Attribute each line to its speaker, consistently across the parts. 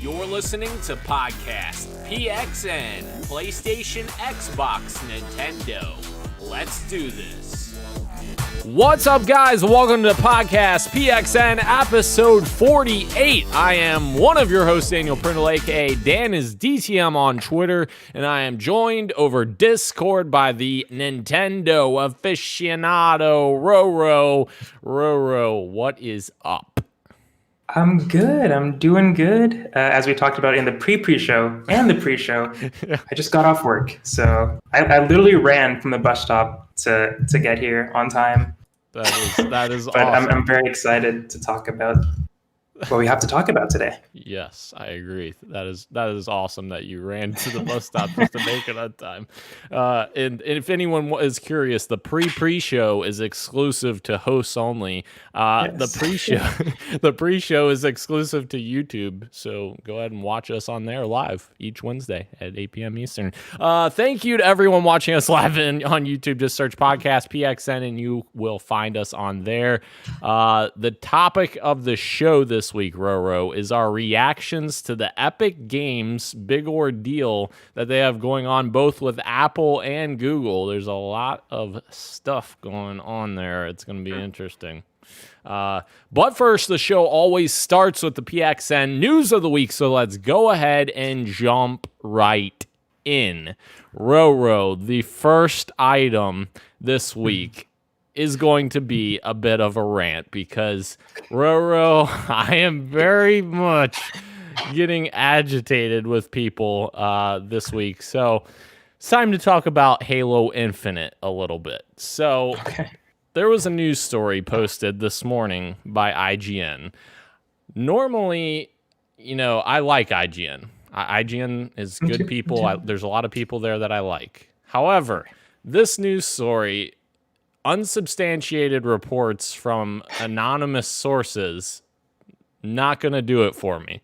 Speaker 1: You're listening to Podcast PXN, PlayStation, Xbox, Nintendo. Let's do this. What's up, guys? Welcome to Podcast PXN, episode 48. I am one of your hosts, Daniel Prindle, aka Dan is DTM on Twitter, and I am joined over Discord by the Nintendo aficionado, Roro. Roro, what is up?
Speaker 2: I'm good. I'm doing good. As we talked about in the pre-show and the pre-show, I just got off work. So I literally ran from the bus stop to get here on time.
Speaker 1: That is
Speaker 2: but
Speaker 1: awesome.
Speaker 2: I'm very excited to talk about what we have to talk about today.
Speaker 1: Yes, I agree. That is awesome that you ran to the bus stop just to make it on time. And if anyone is curious, the pre-show is exclusive to hosts only.
Speaker 2: Yes.
Speaker 1: The pre-show is exclusive to YouTube. So go ahead and watch us on there live each Wednesday at 8 p.m. Eastern. Thank you to everyone watching us live on YouTube. Just search Podcast PXN and you will find us on there. The topic of the show this week, Roro, is our reactions to the Epic Games big ordeal that they have going on both with Apple and Google. There's a lot of stuff going on there. It's going to be interesting. But first, the show always starts with the PXN news of the week, so let's go ahead and jump right in. Roro, the first item this week is going to be a bit of a rant because, Roro, I am very much getting agitated with people this week. So it's time to talk about Halo Infinite a little bit. So there was a news story posted this morning by IGN. Normally, I like IGN. IGN is good people. There's a lot of people there that I like. However, this news story, unsubstantiated reports from anonymous sources, not going to do it for me.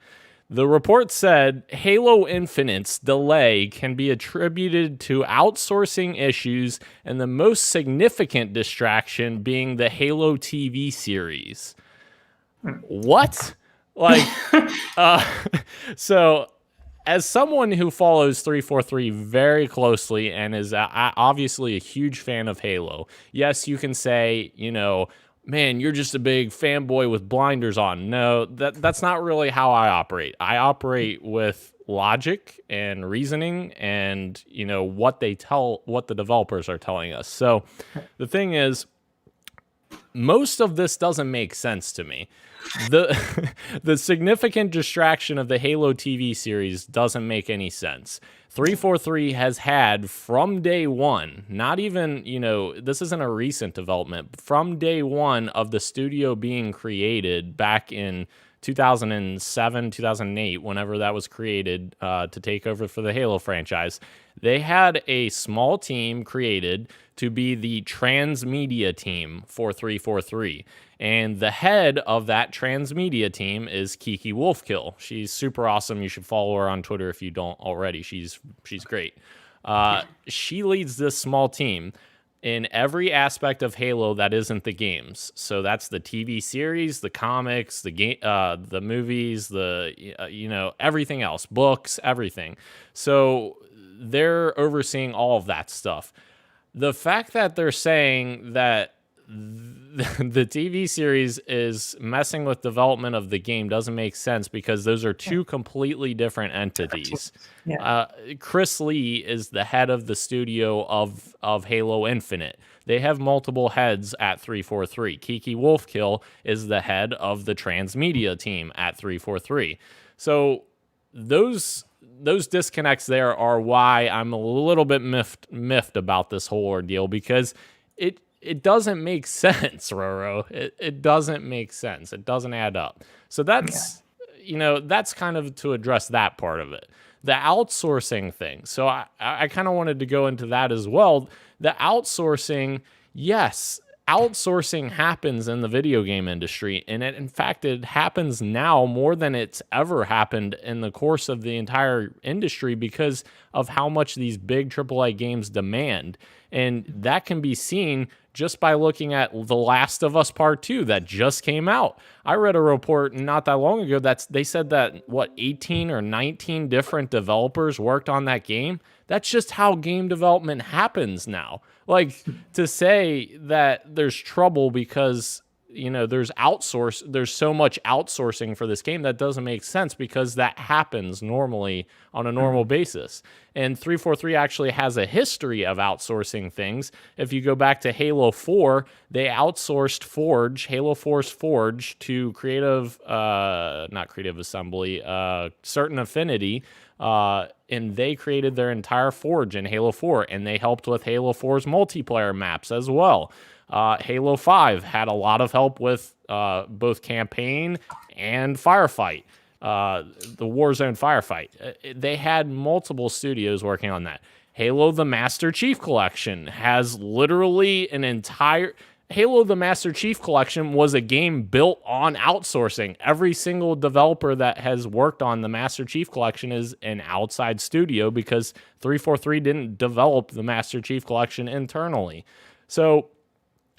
Speaker 1: The report said Halo Infinite's delay can be attributed to outsourcing issues and the most significant distraction being the Halo TV series. What? So as someone who follows 343 very closely and is obviously a huge fan of Halo, yes, you can say, man, you're just a big fanboy with blinders on. No, that's not really how I operate. I operate with logic and reasoning and, what the developers are telling us. So the thing is, most of this doesn't make sense to me. The significant distraction of the Halo TV series doesn't make any sense. 343 has had from day one, not even, this isn't a recent development, from day one of the studio being created back in 2007, 2008, whenever that was created to take over for the Halo franchise, they had a small team created to be the transmedia team for 343. And the head of that transmedia team is Kiki Wolfkill. She's super awesome. You should follow her on Twitter if you don't already. She's great. She leads this small team in every aspect of Halo that isn't the games. So that's the TV series, the comics, the game, the movies, everything else, books, everything. So they're overseeing all of that stuff. The fact that they're saying that the TV series is messing with development of the game doesn't make sense because those are two completely different entities. Yeah. Chris Lee is the head of the studio of Halo Infinite. They have multiple heads at 343. Kiki Wolfkill is the head of the transmedia team at 343. So those disconnects there are why I'm a little bit miffed about this whole ordeal, because it doesn't make sense, Roro. It doesn't make sense. It doesn't add up. So that's, that's kind of to address that part of it. The outsourcing thing. So I kind of wanted to go into that as well. The outsourcing, yes, outsourcing happens in the video game industry. And in fact, it happens now more than it's ever happened in the course of the entire industry because of how much these big AAA games demand. And that can be seen just by looking at The Last of Us Part 2 that just came out. I read a report not that long ago they said that 18 or 19 different developers worked on that game. That's just how game development happens now. Like, to say that there's trouble because there's so much outsourcing for this game, that doesn't make sense, because that happens normally on a normal basis. And 343 actually has a history of outsourcing things. If you go back to Halo 4, they outsourced Halo 4's Forge to not Creative Assembly, Certain Affinity, and they created their entire Forge in Halo 4, and they helped with Halo 4's multiplayer maps as well. Halo 5 had a lot of help with both campaign and firefight, the Warzone firefight. They had multiple studios working on that. Halo the Master Chief Collection has literally an entire... Halo the Master Chief Collection was a game built on outsourcing. Every single developer that has worked on the Master Chief Collection is an outside studio, because 343 didn't develop the Master Chief Collection internally. So,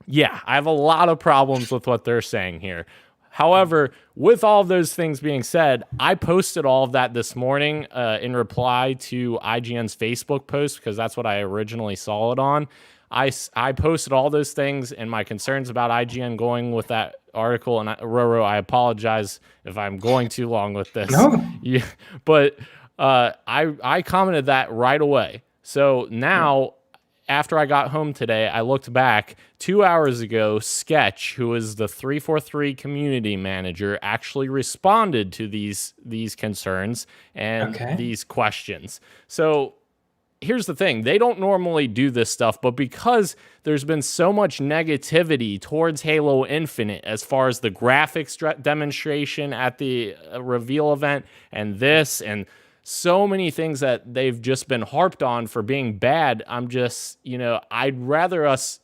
Speaker 1: yeah, I have a lot of problems with what they're saying here. However, with all of those things being said, I posted all of that this morning in reply to IGN's Facebook post, because that's what I originally saw it on. I posted all those things and my concerns about IGN going with that article. And Roro, I apologize if I'm going too long with this.
Speaker 2: No.
Speaker 1: Yeah, but I commented that right away. So now, after I got home today, I looked back 2 hours ago. Sketch, who is the 343 community manager, actually responded to these concerns and these questions. So here's the thing. They don't normally do this stuff, but because there's been so much negativity towards Halo Infinite as far as the graphics demonstration at the reveal event and this and so many things that they've just been harped on for being bad, I'm just, I'd rather us,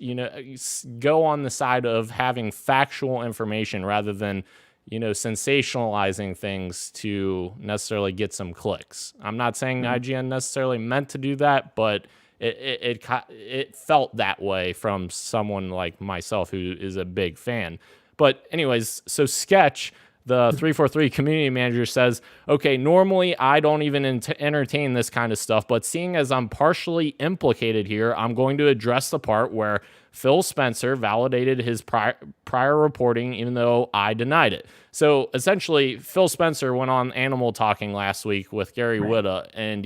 Speaker 1: go on the side of having factual information rather than, sensationalizing things to necessarily get some clicks. I'm not saying IGN necessarily meant to do that, but it felt that way from someone like myself who is a big fan. But anyways, so Sketch, the 343 community manager, says, okay, normally I don't even entertain this kind of stuff, but seeing as I'm partially implicated here, I'm going to address the part where Phil Spencer validated his prior reporting, even though I denied it. So essentially, Phil Spencer went on Animal Talking last week with Gary Whitta, and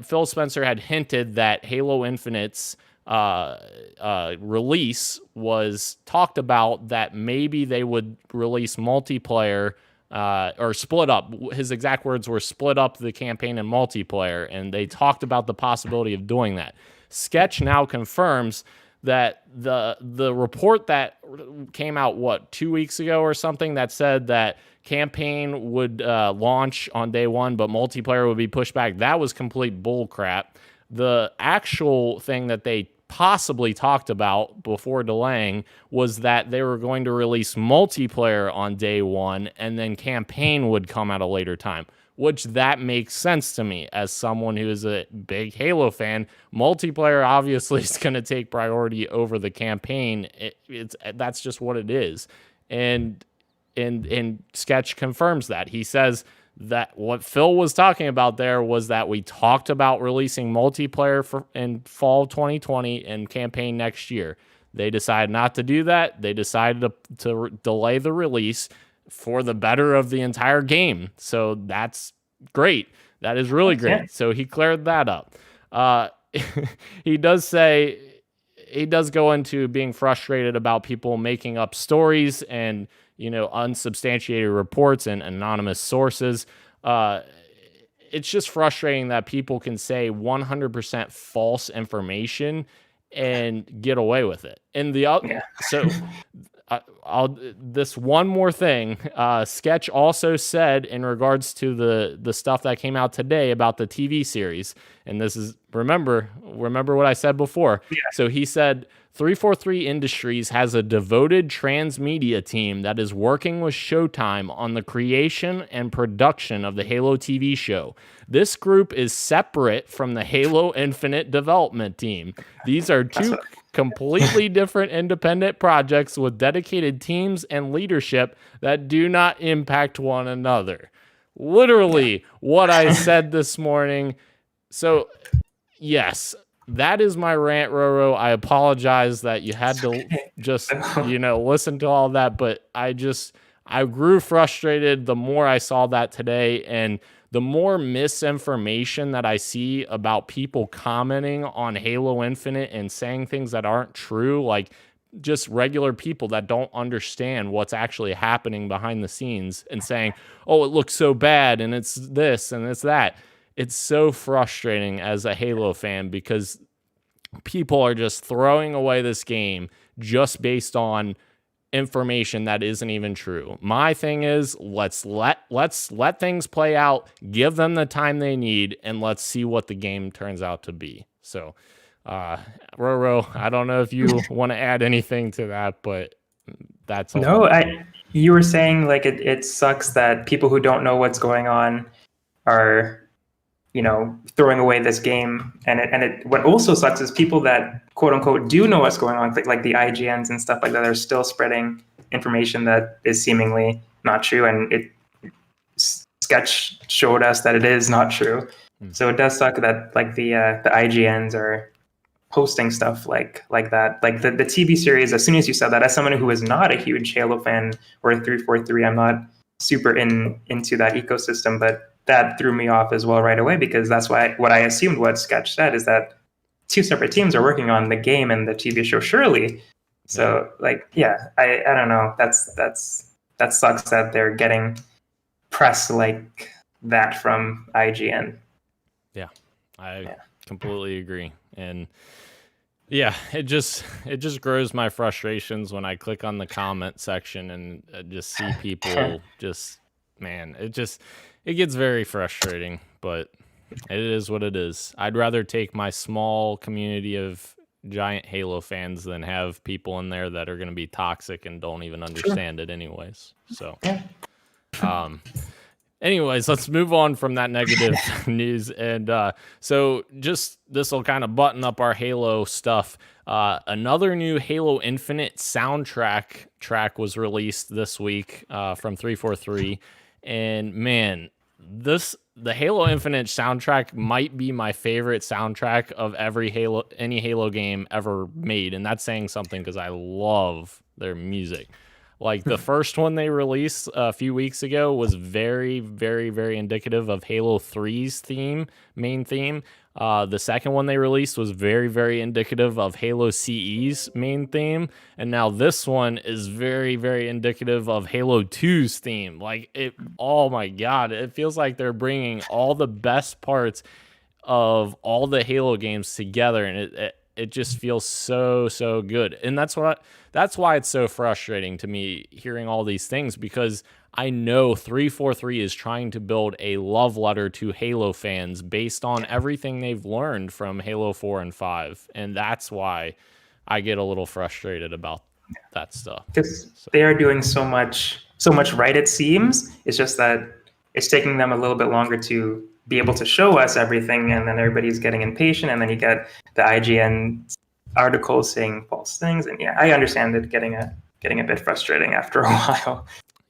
Speaker 1: Phil Spencer had hinted that Halo Infinite's release was talked about, that maybe they would release multiplayer or split up. His exact words were split up the campaign and multiplayer, and they talked about the possibility of doing that. Sketch now confirms that the report that came out 2 weeks ago or something, that said that campaign would launch on day one but multiplayer would be pushed back, that was complete bull crap. The actual thing that they possibly talked about before delaying was that they were going to release multiplayer on day one and then campaign would come at a later time, which that makes sense to me as someone who is a big Halo fan. Multiplayer obviously is going to take priority over the campaign. That's just what it is. And Sketch confirms that. He says that what Phil was talking about there was that we talked about releasing multiplayer in fall 2020 and campaign next year. They decided not to do that. They decided to delay the release for the better of the entire game. So that's great. That is really great.
Speaker 2: Yeah.
Speaker 1: So he cleared that up. He does go into being frustrated about people making up stories and, unsubstantiated reports and anonymous sources. It's just frustrating that people can say 100% false information and get away with it. And this one more thing, Sketch also said in regards to the stuff that came out today about the TV series, and this is, remember what I said before. Yeah. So he said 343 Industries has a devoted transmedia team that is working with Showtime on the creation and production of the Halo TV show. This group is separate from the Halo Infinite development team. These are two completely different independent projects with dedicated teams and leadership that do not impact one another. Literally what I said this morning. So, yes, that is my rant, Roro. I apologize that you had to just, listen to all that, but I grew frustrated the more I saw that today, and the more misinformation that I see about people commenting on Halo Infinite and saying things that aren't true, like just regular people that don't understand what's actually happening behind the scenes and saying, oh, it looks so bad and it's this and it's that. It's so frustrating as a Halo fan because people are just throwing away this game just based on information that isn't even true. My thing is, let's let things play out, give them the time they need, and let's see what the game turns out to be. So, Roro, I don't know if you want to add anything to that, but that's all.
Speaker 2: No, you were saying like it sucks that people who don't know what's going on are, throwing away this game, and what also sucks is people that quote unquote do know what's going on, like the IGNs and stuff like that, are still spreading information that is seemingly not true, and Sketch showed us that it is not true. So it does suck that like the IGNs are posting stuff like that, like the TV series. As soon as you said that, as someone who is not a huge Halo fan or 343, I'm not super into that ecosystem, but that threw me off as well right away, because that's what I assumed what Sketch said is that two separate teams are working on the game and the TV show, surely. So I don't know. That sucks that they're getting press like that from IGN.
Speaker 1: Yeah, I completely agree. And yeah, it just grows my frustrations when I click on the comment section and just see people it gets very frustrating, but it is what it is. I'd rather take my small community of giant Halo fans than have people in there that are going to be toxic and don't even understand it anyways. So, anyways, let's move on from that negative news. And so just this will kind of button up our Halo stuff. Another new Halo Infinite soundtrack track was released this week from 343. And man, the Halo Infinite soundtrack might be my favorite soundtrack of any Halo game ever made. And that's saying something because I love their music. Like the first one they released a few weeks ago was very, very, very indicative of Halo 3's main theme. The second one they released was very, very indicative of Halo CE's main theme. And now this one is very, very indicative of Halo 2's theme. Oh my God, it feels like they're bringing all the best parts of all the Halo games together. And it just feels so, so good. And that's why it's so frustrating to me hearing all these things, because I know 343 is trying to build a love letter to Halo fans based on everything they've learned from Halo 4 and 5. And that's why I get a little frustrated about that stuff.
Speaker 2: Because they are doing so much right, it seems. It's just that it's taking them a little bit longer to be able to show us everything, and then everybody's getting impatient, and then you get the IGN articles saying false things. And I understand it getting a bit frustrating after a while.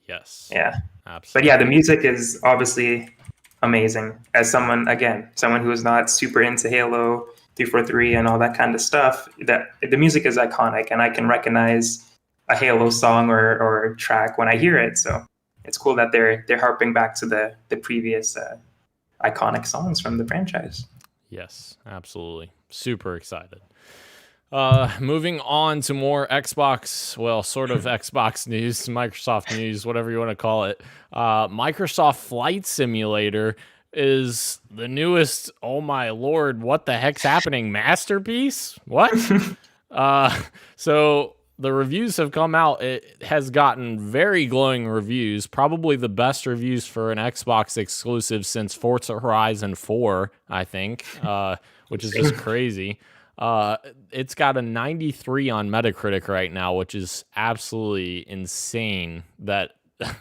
Speaker 1: Yes.
Speaker 2: Yeah.
Speaker 1: Absolutely.
Speaker 2: But the music is obviously amazing. As someone who is not super into Halo 343 and all that kind of stuff, that the music is iconic, and I can recognize a Halo song or track when I hear it. So it's cool that they're harping back to the previous iconic songs from the franchise.
Speaker 1: Yes, absolutely. Super excited. Moving on to more Xbox, sort of Xbox news, Microsoft news, whatever you want to call it. Microsoft Flight Simulator is the newest, oh my lord, what the heck's happening, masterpiece? What? So the reviews have come out. It has gotten very glowing reviews, probably the best reviews for an Xbox exclusive since Forza Horizon 4, I think, which is just crazy. It's got a 93 on Metacritic right now, which is absolutely insane that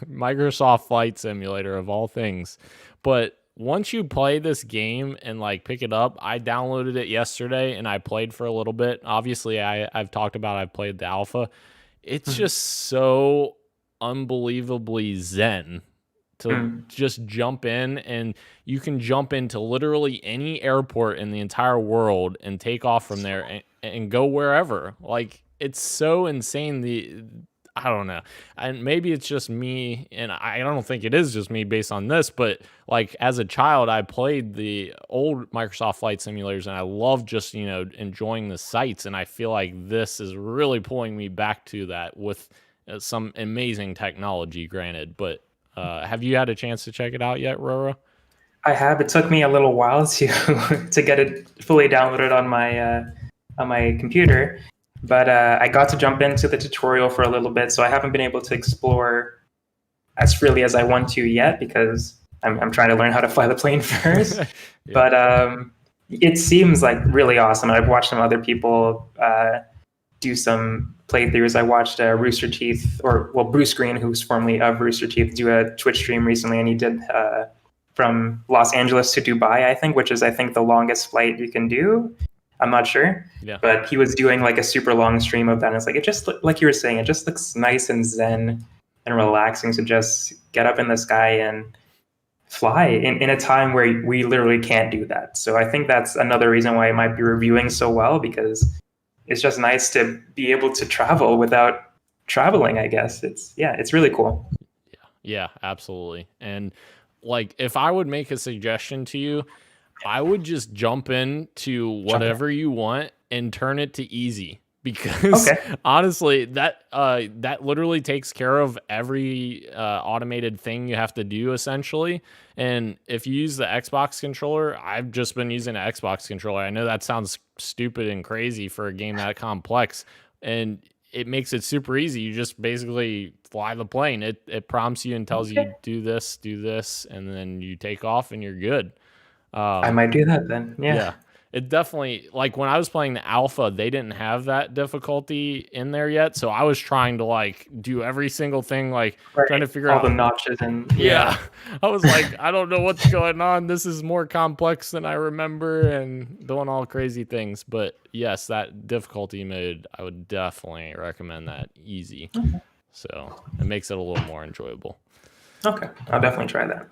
Speaker 1: Microsoft Flight Simulator of all things. But once you play this game and like pick it up, I downloaded it yesterday and I played for a little bit. Obviously, I've talked about I've played the alpha. It's just so unbelievably zen to just jump in, and you can jump into literally any airport in the entire world and take off from there and go wherever. Like, it's so insane. I don't know. And maybe it's just me, and I don't think it is just me based on this, but like as a child, I played the old Microsoft Flight Simulators and I loved just, enjoying the sights. And I feel like this is really pulling me back to that with some amazing technology, granted. But have you had a chance to check it out yet, Roro?
Speaker 2: I have. It took me a little while to to get it fully downloaded on my computer, but I got to jump into the tutorial for a little bit, so I haven't been able to explore as freely as I want to yet because I'm trying to learn how to fly the plane first. Yeah. But it seems like really awesome. I've watched some other people do some playthroughs. I watched Rooster Teeth, Bruce Green, who's formerly of Rooster Teeth, do a Twitch stream recently, and he did from Los Angeles to Dubai, I think, which is, I think, the longest flight you can do. I'm not sure. Yeah. But he was doing like a super long stream of that. And it's like, it just, like you were saying, it just looks nice and zen and relaxing to just get up in the sky and fly in a time where we literally can't do that. So I think that's another reason why it might be reviewing so well, because it's just nice to be able to travel without traveling, I guess. It's really cool.
Speaker 1: Yeah, absolutely. And like, if I would make a suggestion to you, I would just jump into whatever you want and turn it to easy, because honestly, that literally takes care of every automated thing you have to do, essentially. And if you use the Xbox controller, I've just been using an Xbox controller. I know that sounds stupid and crazy for a game that complex, and it makes it super easy. You just basically fly the plane. It prompts you and tells you do this, and then you take off and you're good.
Speaker 2: I might do that then. Yeah.
Speaker 1: It definitely, like when I was playing the alpha, they didn't have that difficulty in there yet. So I was trying to like do every single thing, like trying to figure out
Speaker 2: all the notches and
Speaker 1: I was like, I don't know what's going on. This is more complex than I remember, and doing all crazy things. But yes, that difficulty mode, I would definitely recommend that easy. So it makes it a little more enjoyable.
Speaker 2: Okay, I'll definitely try that.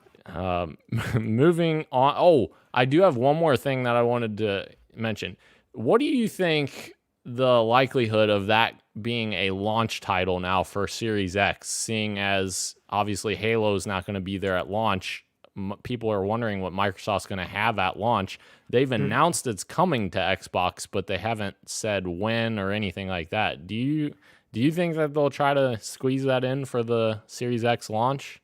Speaker 1: Moving on. Oh, I do have one more thing that I wanted to mention. What do you think the likelihood of that being a launch title now for Series X, seeing as obviously Halo is not going to be there at launch? People are wondering what Microsoft's going to have at launch. They've announced it's coming to Xbox, but they haven't said when or anything like that. Do you think that they'll try to squeeze that in for the Series X launch?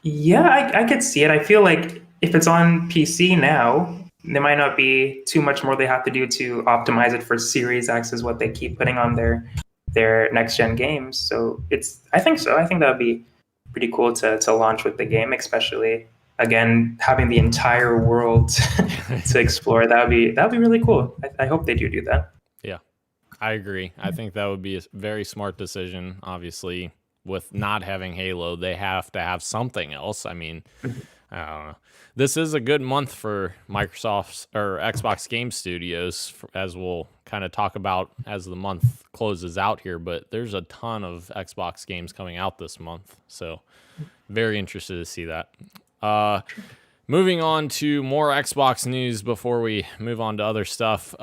Speaker 2: Yeah, I could see it. I feel like if it's on PC now, there might not be too much more they have to do to optimize it for Series X, is what they keep putting on their next gen games. So I think so. I think that would be pretty cool to launch with the game, especially again having the entire world to explore. That'd be really cool. I hope they do that.
Speaker 1: Yeah, I agree. I think that would be a very smart decision. Obviously, with not having Halo, they have to have something else. I mean, I don't know. This is a good month for Microsoft's or Xbox Game Studios, as we'll kind of talk about as the month closes out here. But there's a ton of Xbox games coming out this month, so very interested to see that. Moving on to more Xbox news before we move on to other stuff.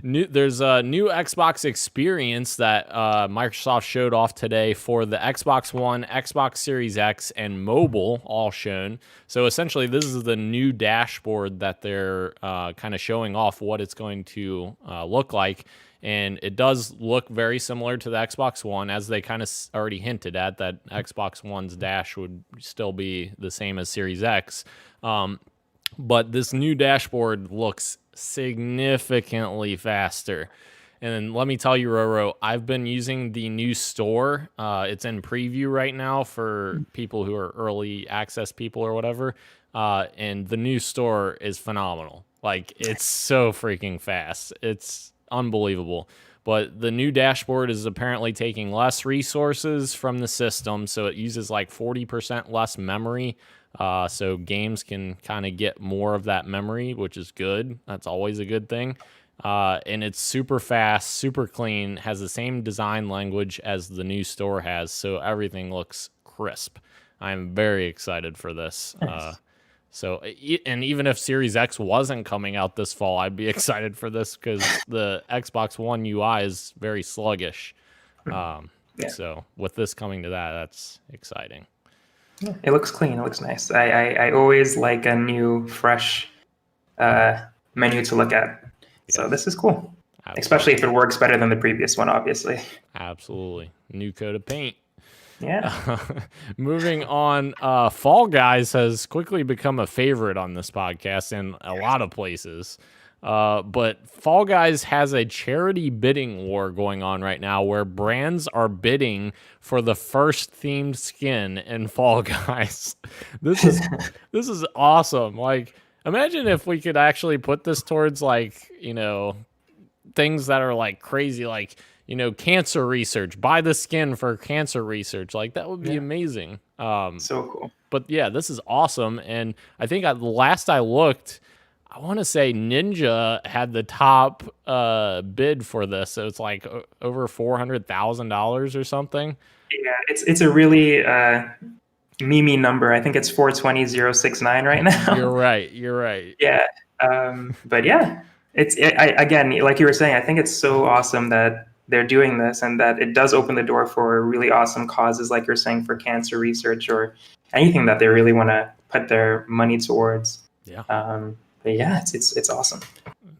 Speaker 1: There's a new Xbox experience that Microsoft showed off today for the Xbox One, Xbox Series X, and mobile, all shown. So essentially, this is the new dashboard that they're kind of showing off what it's going to look like. And it does look very similar to the Xbox One, as they kind of already hinted at, that Xbox One's dash would still be the same as Series X. But this new dashboard looks significantly faster. And then let me tell you, Roro, I've been using the new store. It's in preview right now for people who are early access people or whatever. And the new store is phenomenal. Like, it's so freaking fast. It's unbelievable. But the new dashboard is apparently taking less resources from the system, so it uses like 40% less memory. So games can kind of get more of that memory, which is good. That's always a good thing. And it's super fast, super clean, has the same design language as the new store has, so everything looks crisp. I'm very excited for this.
Speaker 2: Nice.
Speaker 1: And even if Series X wasn't coming out this fall, I'd be excited for this because the Xbox One UI is very sluggish. So with this coming to that, that's exciting.
Speaker 2: Yeah, it looks clean. It looks nice. I always like a new, fresh menu to look at. So
Speaker 1: Yes.
Speaker 2: this is cool.
Speaker 1: Absolutely.
Speaker 2: Especially if it works better than the previous one, obviously.
Speaker 1: Absolutely. New coat of paint.
Speaker 2: Yeah.
Speaker 1: Moving on, Fall Guys has quickly become a favorite on this podcast in a lot of places. But Fall Guys has a charity bidding war going on right now where brands are bidding for the first themed skin in Fall Guys. This is awesome. Like, imagine if we could actually put this towards like, things that are like crazy, like, cancer research. Buy the skin for cancer research. Like, that would be amazing.
Speaker 2: So cool.
Speaker 1: But yeah, this is awesome. And I think the last I looked, I want to say Ninja had the top bid for this. So it's like over $400,000 or something.
Speaker 2: Yeah, it's a really meme number. I think it's 420,069 right now.
Speaker 1: You're right.
Speaker 2: Yeah. But yeah, again, like you were saying, I think it's so awesome that they're doing this and that it does open the door for really awesome causes, like you're saying, for cancer research or anything that they really want to put their money towards.
Speaker 1: Yeah.
Speaker 2: But yeah, it's awesome.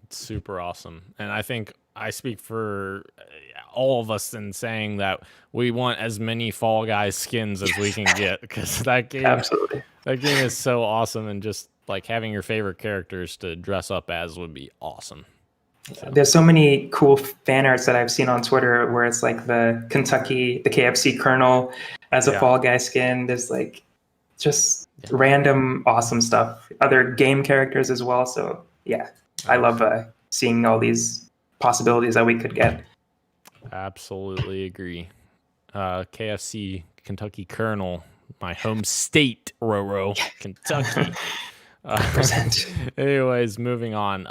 Speaker 1: It's super awesome. And I think I speak for all of us in saying that we want as many Fall Guys skins as we can get, because that game is so awesome, and just like having your favorite characters to dress up as would be awesome. So.
Speaker 2: There's so many cool fan arts that I've seen on Twitter where it's like the KFC Colonel as a Fall Guy skin. There's like just random awesome stuff. Other game characters as well. So yeah, I love seeing all these possibilities that we could get.
Speaker 1: Absolutely agree. KFC Kentucky Colonel, my home state, Roro, Kentucky. Anyways, moving on.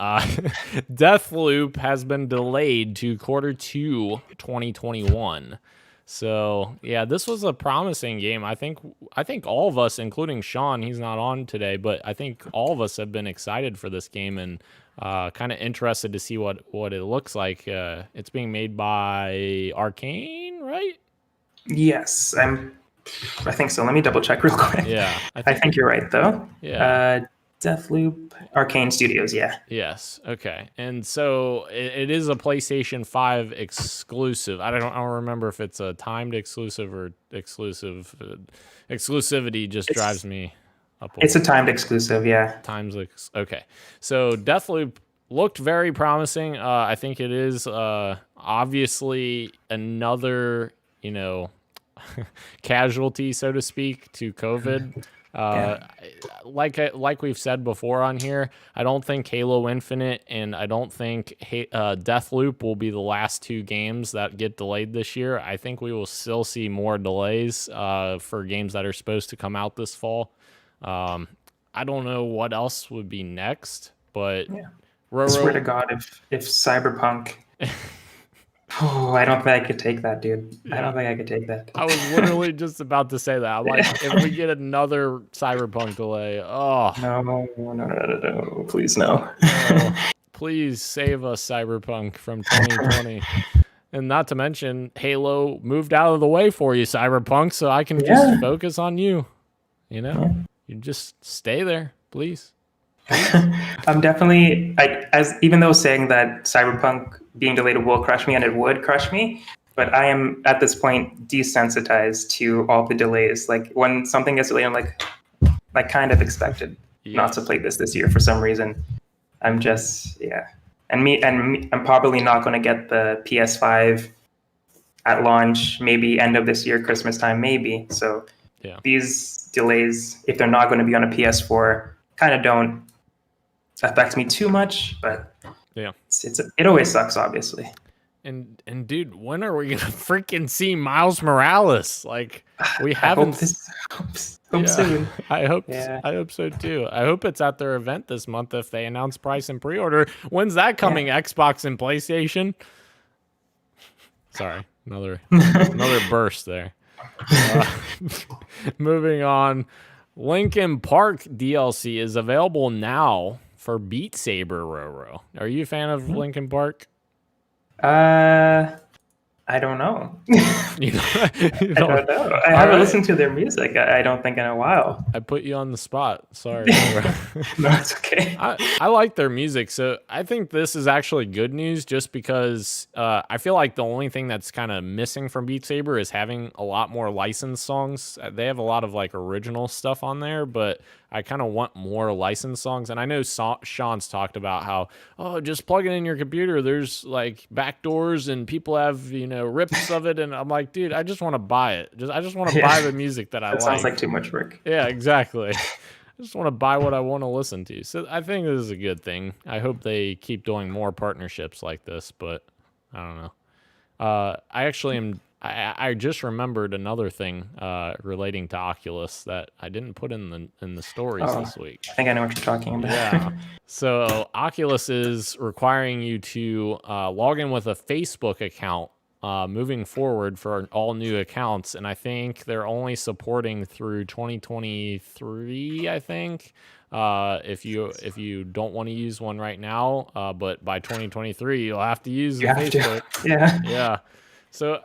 Speaker 1: Deathloop has been delayed to Q2 2021. So yeah, this was a promising game. I think all of us, including Sean, he's not on today, but I think all of us have been excited for this game and kind of interested to see what it looks like. It's being made by Arcane, right?
Speaker 2: Yes, I think so. Let me double check real quick.
Speaker 1: Yeah,
Speaker 2: I think you're right though.
Speaker 1: Yeah.
Speaker 2: Deathloop, Arcane Studios, yeah.
Speaker 1: Yes. Okay. And so it is a PlayStation 5 exclusive. I don't remember if it's a timed exclusive or exclusive. Exclusivity just drives me up.
Speaker 2: It's a timed exclusive, yeah.
Speaker 1: Okay. So Deathloop looked very promising. I think it is obviously another, casualty, so to speak, to COVID. Like we've said before on here, I don't think Halo Infinite and I don't think Deathloop will be the last two games that get delayed this year. I think we will still see more delays for games that are supposed to come out this fall. I don't know what else would be next, but
Speaker 2: I swear to God, if Cyberpunk... Oh, I don't think I could take that, dude. I don't think I could take that.
Speaker 1: I was literally just about to say that. I'm like, if we get another Cyberpunk delay,
Speaker 2: No, please no.
Speaker 1: Please save us, Cyberpunk, from 2020. And not to mention, Halo moved out of the way for you, Cyberpunk, so I can just focus on you. You just stay there, please.
Speaker 2: I'm definitely, even though saying that Cyberpunk being delayed will crush me, and it would crush me, but I am at this point desensitized to all the delays. Like when something gets delayed, I'm like kind of expected not to play this year for some reason. I'm just and I'm probably not going to get the PS5 at launch. Maybe end of this year, Christmas time, maybe. So these delays, if they're not going to be on a PS4, kind of don't affect me too much, but it always sucks, obviously.
Speaker 1: And dude, when are we gonna freaking see Miles Morales? Like, we haven't.
Speaker 2: Hope soon.
Speaker 1: I hope so too. I hope it's at their event this month if they announce price and pre-order. When's that coming? Xbox and PlayStation? Sorry, another burst there. Moving on, Linkin Park DLC is available now for Beat Saber. Roro, are you a fan of Linkin Park?
Speaker 2: I don't know.
Speaker 1: You
Speaker 2: I don't know. I haven't listened to their music. I don't think in a while.
Speaker 1: I put you on the spot. Sorry.
Speaker 2: No, it's okay.
Speaker 1: I like their music, so I think this is actually good news just because I feel like the only thing that's kind of missing from Beat Saber is having a lot more licensed songs. They have a lot of like original stuff on there, but I kind of want more licensed songs. And I know Sean's talked about how, just plug it in your computer. There's like backdoors and people have, rips of it. And I'm like, dude, I just want to buy it. I just want to buy the music that I like.
Speaker 2: Sounds like too much work.
Speaker 1: Yeah, exactly. I just want to buy what I want to listen to. So I think this is a good thing. I hope they keep doing more partnerships like this, but I don't know. I just remembered another thing relating to Oculus that I didn't put in the stories this week.
Speaker 2: I think I know what you're talking about.
Speaker 1: Yeah. So Oculus is requiring you to log in with a Facebook account moving forward for all new accounts, and I think they're only supporting through 2023. I think if you don't want to use one right now, but by 2023 you'll have to use Facebook. Yeah. So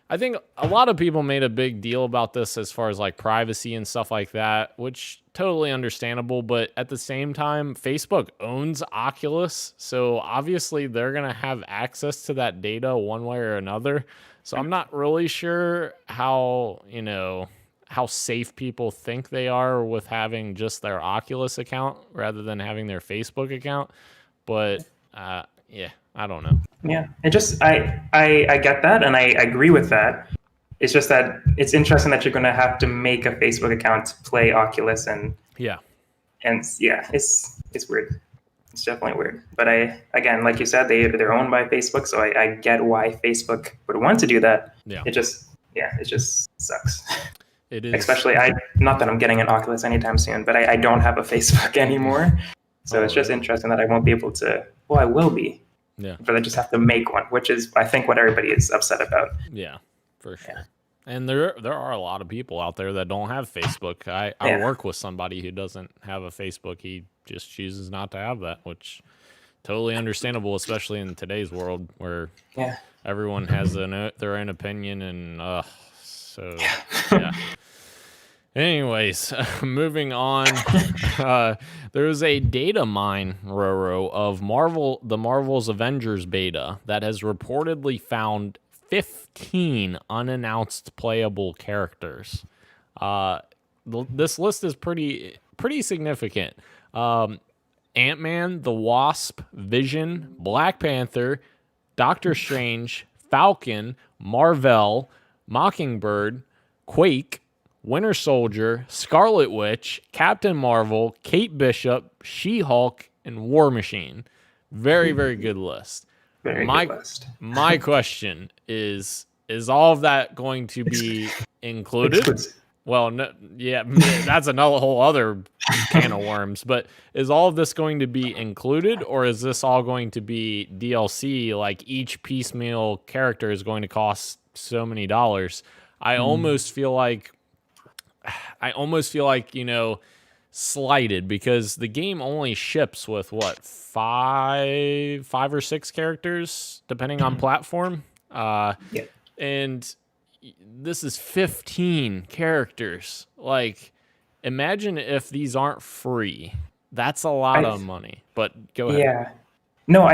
Speaker 1: I think a lot of people made a big deal about this as far as like privacy and stuff like that, which totally understandable. But at the same time, Facebook owns Oculus. So obviously they're going to have access to that data one way or another. So I'm not really sure how safe people think they are with having just their Oculus account rather than having their Facebook account. But I don't know.
Speaker 2: Yeah, it just I get that and I agree with that. It's just that it's interesting that you're going to have to make a Facebook account to play Oculus it's weird. It's definitely weird. But again, like you said, they're owned by Facebook, so I get why Facebook would want to do that.
Speaker 1: Yeah.
Speaker 2: It just sucks.
Speaker 1: It is.
Speaker 2: Especially not that I'm getting an Oculus anytime soon, but I don't have a Facebook anymore. So it's just interesting that I won't be able to. Well, I will be.
Speaker 1: Yeah.
Speaker 2: But I just have to make one, which is, I think, what everybody is upset about.
Speaker 1: Yeah, for sure. Yeah. And there are a lot of people out there that don't have Facebook. I work with somebody who doesn't have a Facebook. He just chooses not to have that, which totally understandable, especially in today's world where everyone has their own opinion. And yeah. Anyways, moving on, there was a data mine, Roro, of the Marvel's Avengers beta that has reportedly found 15 unannounced playable characters. This list is pretty significant. Ant-Man, the Wasp, Vision, Black Panther, Doctor Strange, Falcon, Marvel, Mockingbird, Quake, Winter Soldier, Scarlet Witch, Captain Marvel, Kate Bishop, She-Hulk, and War Machine. Very, very good list.
Speaker 2: Very good list.
Speaker 1: My question is all of that going to be included? Well, no, yeah, that's another whole other can of worms. But is all of this going to be included, or is this all going to be DLC? Like each piecemeal character is going to cost so many dollars. I almost feel like, slighted because the game only ships with five or six characters depending on platform. And this is 15 characters. Like, imagine if these aren't free. That's a lot of money. But go ahead.
Speaker 2: Yeah. No,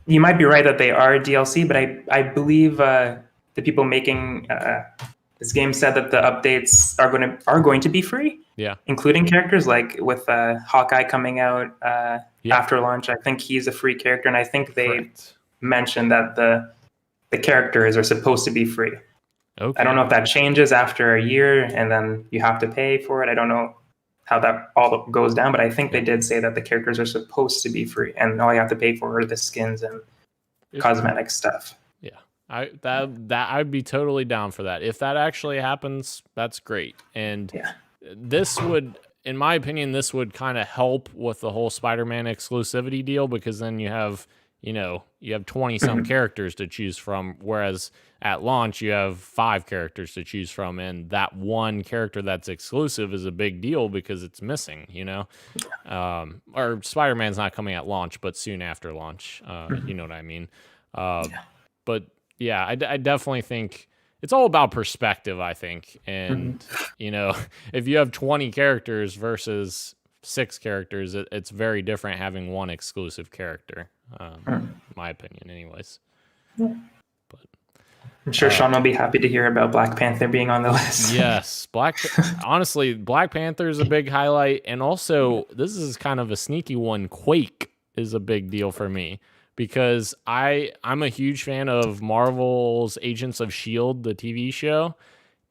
Speaker 2: you might be right that they are DLC, but I believe the people making this game said that the updates are going to be free.
Speaker 1: Yeah. Including
Speaker 2: characters like with Hawkeye coming out after launch. I think he's a free character, and I think they mentioned that the characters are supposed to be free. Okay. I don't know if that changes after a year and then you have to pay for it. I don't know how that all goes down, but I think they did say that the characters are supposed to be free and all you have to pay for are the skins and cosmetic stuff.
Speaker 1: Yeah. I'd be totally down for that. If that actually happens, that's great. And this would, in my opinion, this would kind of help with the whole Spider-Man exclusivity deal, because then you have 20 some characters to choose from, whereas at launch you have 5 characters to choose from, and that one character that's exclusive is a big deal because it's missing, or Spider-Man's not coming at launch, but soon after launch, you know what I mean? But yeah, I definitely think it's all about perspective, I think. And, if you have 20 characters versus 6 characters, it's very different having one exclusive character, my opinion anyways. But
Speaker 2: I'm sure Sean will be happy to hear about Black Panther being on the list.
Speaker 1: Yes, honestly, Black Panther is a big highlight. And also, this is kind of a sneaky one. Quake is a big deal for me, because I'm a huge fan of Marvel's Agents of S.H.I.E.L.D., the TV show,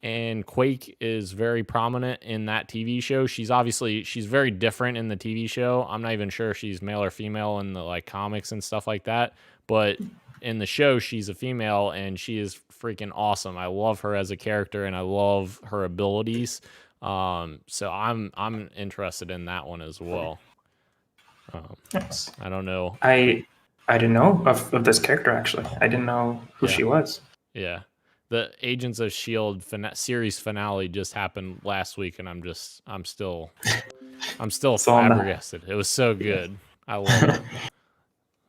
Speaker 1: and Quake is very prominent in that TV show. She's very different in the TV show. I'm not even sure if she's male or female in the comics and stuff like that, but in the show she's a female and she is freaking awesome. I love her as a character and I love her abilities. So I'm interested in that one as well.
Speaker 2: Nice.
Speaker 1: I don't know.
Speaker 2: I didn't know of this character, actually. I didn't know who she was.
Speaker 1: Yeah. The Agents of S.H.I.E.L.D. series finale just happened last week, and I'm still flabbergasted. It was so good. I love it.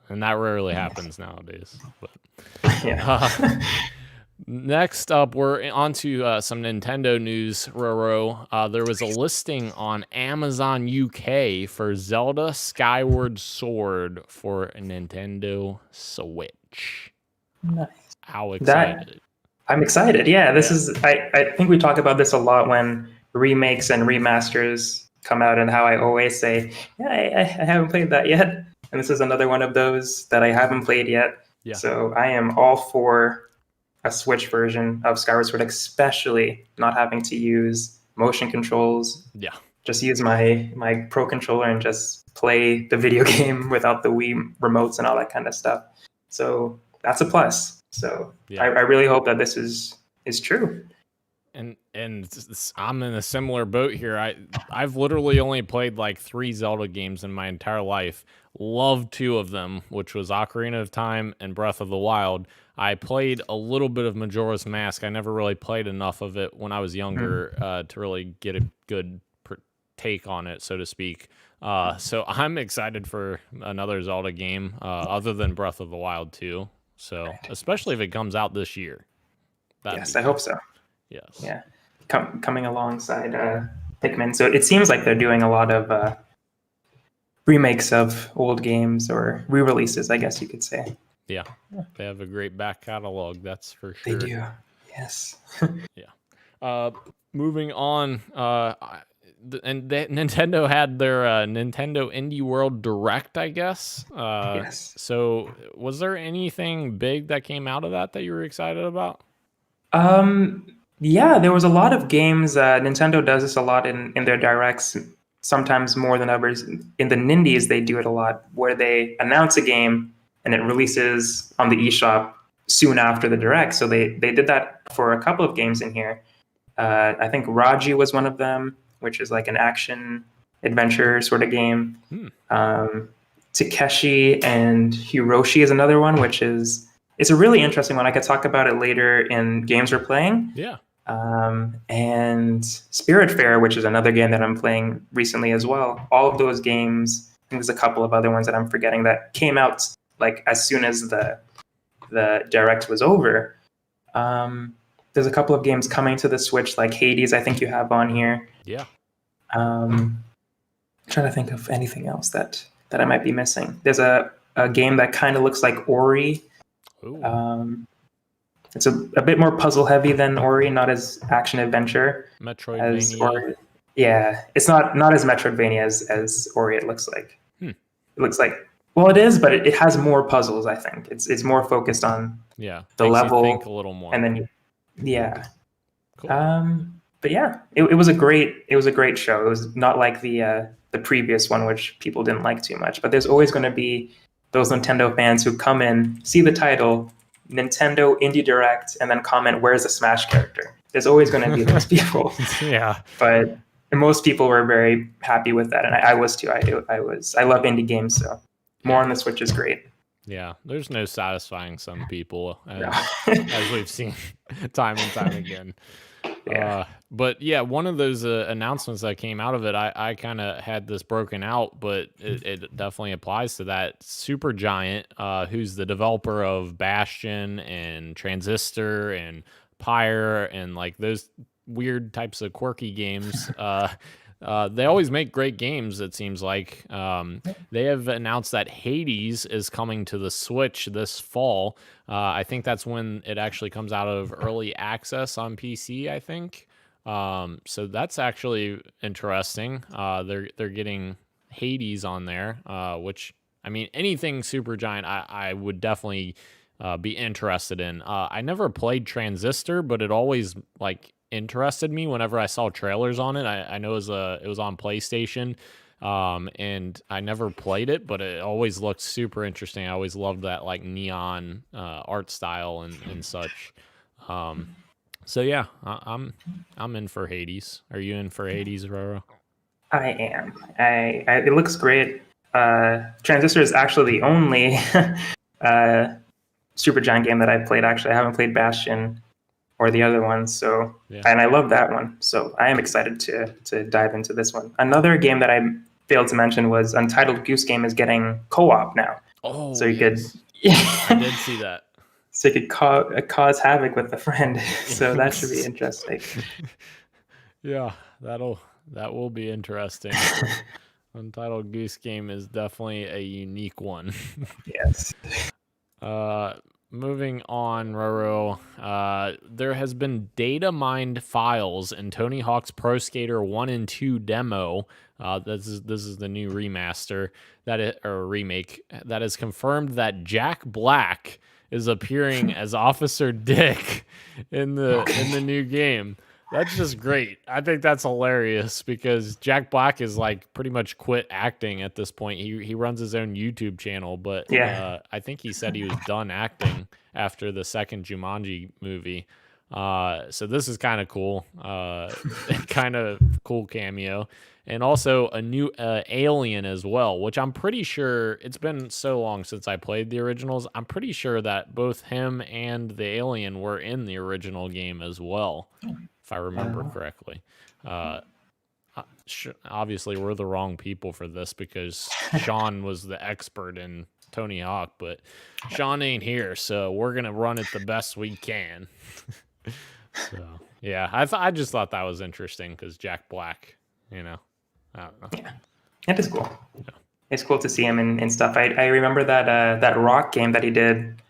Speaker 1: And that rarely happens nowadays. But next up, we're on to some Nintendo news, Roro. There was a listing on Amazon UK for Zelda Skyward Sword for Nintendo Switch.
Speaker 2: Nice.
Speaker 1: How excited?
Speaker 2: I'm excited. Yeah, this is. I think we talk about this a lot when remakes and remasters come out, and how I always say, I haven't played that yet. And this is another one of those that I haven't played yet. Yeah. So I am all for a Switch version of Skyward Sword, especially not having to use motion controls.
Speaker 1: Yeah.
Speaker 2: Just use my Pro controller and just play the video game without the Wii remotes and all that kind of stuff. So that's a plus. So I really hope that this is true.
Speaker 1: And I'm in a similar boat here. I've literally only played 3 Zelda games in my entire life. Loved 2 of them, which was Ocarina of Time and Breath of the Wild. I played a little bit of Majora's Mask. I never really played enough of it when I was younger to really get a good take on it, so to speak. So I'm excited for another Zelda game other than Breath of the Wild 2. So especially if it comes out this year.
Speaker 2: Yes, I hope so.
Speaker 1: Yes.
Speaker 2: Yeah. Coming alongside Pikmin. So it seems like they're doing a lot of remakes of old games, or re-releases, I guess you could say.
Speaker 1: Yeah. They have a great back catalog, that's for sure.
Speaker 2: They do. Yes.
Speaker 1: Yeah. Moving on, Nintendo had their Nintendo Indie World Direct, I guess.
Speaker 2: Yes.
Speaker 1: So was there anything big that came out of that you were excited about?
Speaker 2: Yeah, there was a lot of games. Nintendo does this a lot in their directs, sometimes more than others. In the Nindies, they do it a lot, where they announce a game and it releases on the eShop soon after the direct. So they did that for a couple of games in here. I think Raji was one of them, which is like an action adventure sort of game. Takeshi and Hiroshi is another one, which is, it's a really interesting one. I could talk about it later in games we're playing.
Speaker 1: Yeah.
Speaker 2: And Spiritfarer, which is another game that I'm playing recently as well. All of those games, I think there's a couple of other ones that I'm forgetting that came out as soon as the direct was over. There's a couple of games coming to the Switch, like Hades, I think you have on here.
Speaker 1: Yeah.
Speaker 2: I'm trying to think of anything else that I might be missing. There's a game that kind of looks like Ori. It's a bit more puzzle heavy than Ori, not as action adventure.
Speaker 1: Metroidvania.
Speaker 2: Yeah, it's not as Metroidvania as Ori. It looks like. It looks like, well, it is, but it has more puzzles. I think it's more focused on the level.
Speaker 1: You think a little more.
Speaker 2: And then
Speaker 1: Cool.
Speaker 2: But yeah, it was a great show. It was not like the previous one, which people didn't like too much. But there's always going to be those Nintendo fans who come in, see the title, Nintendo Indie Direct, and then comment, "Where's the Smash character?" There's always going to be those people.
Speaker 1: Yeah.
Speaker 2: But most people were very happy with that, and I was too. I love indie games, so more on the Switch is great.
Speaker 1: Yeah, there's no satisfying some people,
Speaker 2: No.
Speaker 1: as we've seen time and time again.
Speaker 2: Yeah.
Speaker 1: But yeah, one of those announcements that came out of it, I kind of had this broken out, but it definitely applies to that. Supergiant, who's the developer of Bastion and Transistor and Pyre and like those weird types of quirky games. They always make great games, it seems like. They have announced that Hades is coming to the Switch this fall. I think that's when it actually comes out of early access on PC, I think. So that's actually interesting. They're getting Hades on there, which, I mean, anything Supergiant I would definitely be interested in. I never played Transistor, but it always like interested me whenever I saw trailers on it. I know it was on PlayStation, and I never played it, but it always looked super interesting. I always loved that like neon art style and such. So yeah, I'm in for Hades. Are you in for Hades, Roro?
Speaker 2: I am. It looks great. Transistor is actually the only Supergiant game that I've played. Actually, I haven't played Bastion or the other ones. So,
Speaker 1: Yeah.
Speaker 2: and I love that one. So I am excited to dive into this one. Another game that I failed to mention was Untitled Goose Game is getting co-op now.
Speaker 1: Oh,
Speaker 2: so you
Speaker 1: yes.
Speaker 2: could.
Speaker 1: I did see that.
Speaker 2: So you could cause havoc with a friend. So that should be interesting.
Speaker 1: Yeah, that will be interesting. Untitled Goose Game is definitely a unique one.
Speaker 2: Yes.
Speaker 1: Moving on, Roro, there has been data mined files in Tony Hawk's Pro Skater 1 and 2 demo. This is the new remaster or remake that has confirmed that Jack Black is appearing as Officer Dick in the new game. That's just great. I think that's hilarious because Jack Black is like pretty much quit acting at this point. He runs his own YouTube channel, but
Speaker 2: Yeah.
Speaker 1: I think he said he was done acting after the second Jumanji movie. So this is kind of cool. Kind of cool cameo. And also a new alien as well, which I'm pretty sure, it's been so long since I played the originals. I'm pretty sure that both him and the alien were in the original game as well, if I remember correctly. Obviously, we're the wrong people for this because Sean was the expert in Tony Hawk, but Sean ain't here, so we're going to run it the best we can. So, yeah, I just thought that was interesting because Jack Black, you know. I don't know.
Speaker 2: Yeah, it is cool. Yeah. It's cool to see him in stuff. I remember that rock game that he did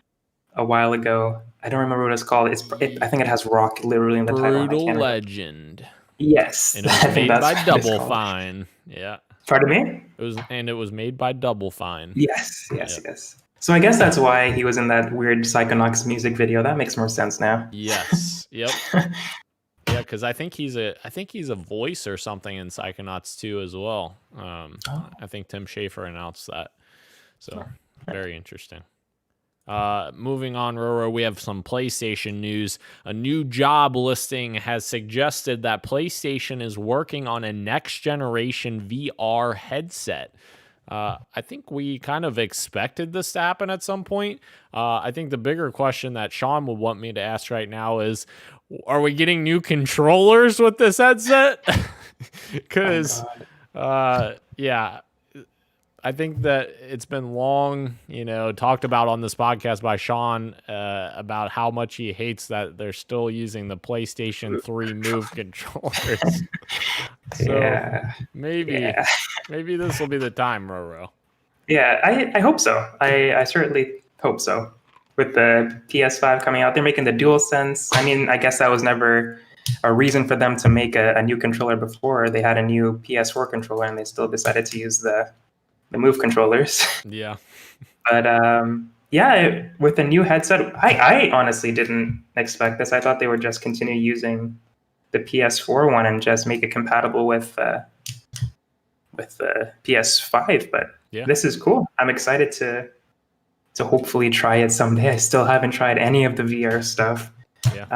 Speaker 2: a while ago. I don't remember what it's called. I think it has rock literally in the title.
Speaker 1: Brutal Legend.
Speaker 2: Yes,
Speaker 1: and it was made by Double Fine. Yeah.
Speaker 2: Pardon me?
Speaker 1: It was made by Double Fine.
Speaker 2: Yes. So I guess that's why he was in that weird Psychonauts music video. That makes more sense now.
Speaker 1: Yes. Yep. Yeah, because I think he's a voice or something in Psychonauts 2 as well. I think Tim Schafer announced that. So very interesting. Moving on, Roro, we have some PlayStation news. A new job listing has suggested that PlayStation is working on a next-generation VR headset. I think we kind of expected this to happen at some point. I think the bigger question that Sean would want me to ask right now is, are we getting new controllers with this headset? Because, yeah, I think that it's been long, talked about on this podcast by Sean about how much he hates that they're still using the PlayStation 3 Move controllers. So maybe this will be the time, Roro.
Speaker 2: Yeah, I hope so. I certainly hope so. With the PS5 coming out, they're making the DualSense. I mean, I guess that was never a reason for them to make a new controller before. They had a new PS4 controller, and they still decided to use the Move controllers.
Speaker 1: Yeah.
Speaker 2: But with the new headset, I honestly didn't expect this. I thought they would just continue using the PS4 one and just make it compatible with the PS5. But this is cool. I'm excited to to hopefully try it someday. I still haven't tried any of the VR stuff.
Speaker 1: Yeah.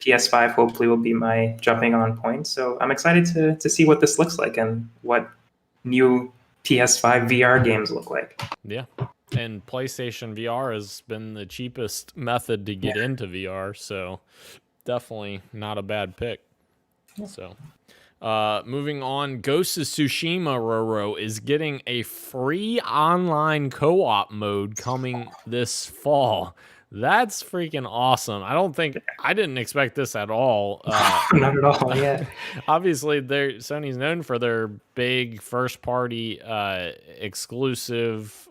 Speaker 2: PS5 hopefully will be my jumping on point. So I'm excited to see what this looks like and what new PS5 VR games look like.
Speaker 1: Yeah. And PlayStation VR has been the cheapest method to get into VR, so definitely not a bad pick. So, moving on, Ghost of Tsushima, Roro, is getting a free online co-op mode coming this fall. That's freaking awesome. I didn't expect this at all.
Speaker 2: Not at all, yeah.
Speaker 1: Obviously, Sony's known for their big first-party exclusive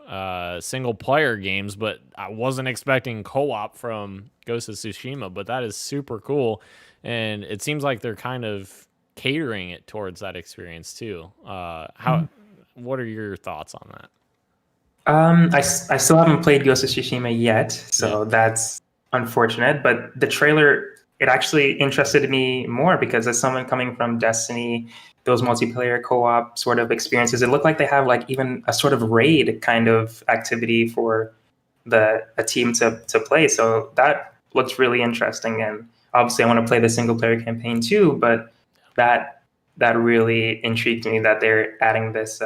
Speaker 1: single-player games, but I wasn't expecting co-op from Ghost of Tsushima, but that is super cool, and it seems like they're kind of catering it towards that experience too. What are your thoughts on that?
Speaker 2: I still haven't played Ghost of Tsushima yet, so that's unfortunate. But the trailer, it actually interested me more because as someone coming from Destiny, those multiplayer co-op sort of experiences, it looked like they have like even a sort of raid kind of activity for a team to play. So that looks really interesting. And obviously I want to play the single player campaign too, but that really intrigued me that they're adding this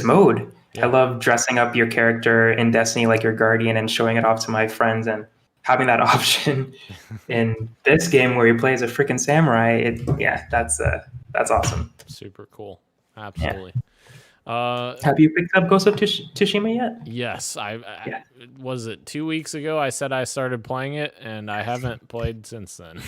Speaker 2: mode. I love dressing up your character in Destiny like your guardian and showing it off to my friends, and having that option in this game where you play as a freaking samurai. That's awesome.
Speaker 1: Super cool. Absolutely.
Speaker 2: Have you picked up Ghost of Tsushima yet?
Speaker 1: Yes, was it 2 weeks ago I said I started playing it, and I haven't played since then.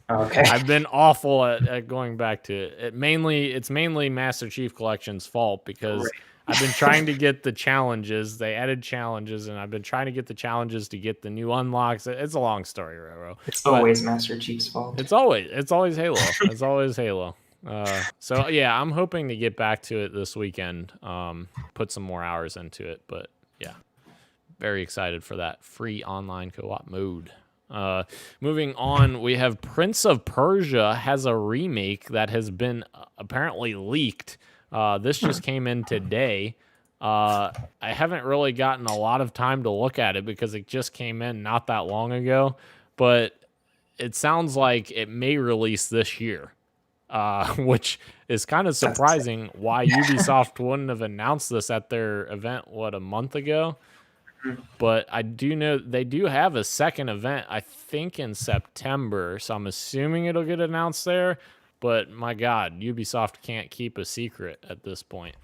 Speaker 2: Okay.
Speaker 1: I've been awful at going back to it. It's mainly Master Chief Collection's fault because I've been trying to get the challenges. They added challenges, and I've been trying to get the challenges to get the new unlocks. It's a long story, Roro.
Speaker 2: It's always Master Chief's fault.
Speaker 1: It's always Halo. It's always Halo. So yeah, I'm hoping to get back to it this weekend, put some more hours into it, but yeah, very excited for that free online co-op mode. Moving on, we have Prince of Persia has a remake that has been apparently leaked. This just came in today. I haven't really gotten a lot of time to look at it because it just came in not that long ago, but it sounds like it may release this year. Which is kind of surprising why Ubisoft wouldn't have announced this at their event, a month ago? But I do know they do have a second event, I think in September, so I'm assuming it'll get announced there. But my God, Ubisoft can't keep a secret at this point.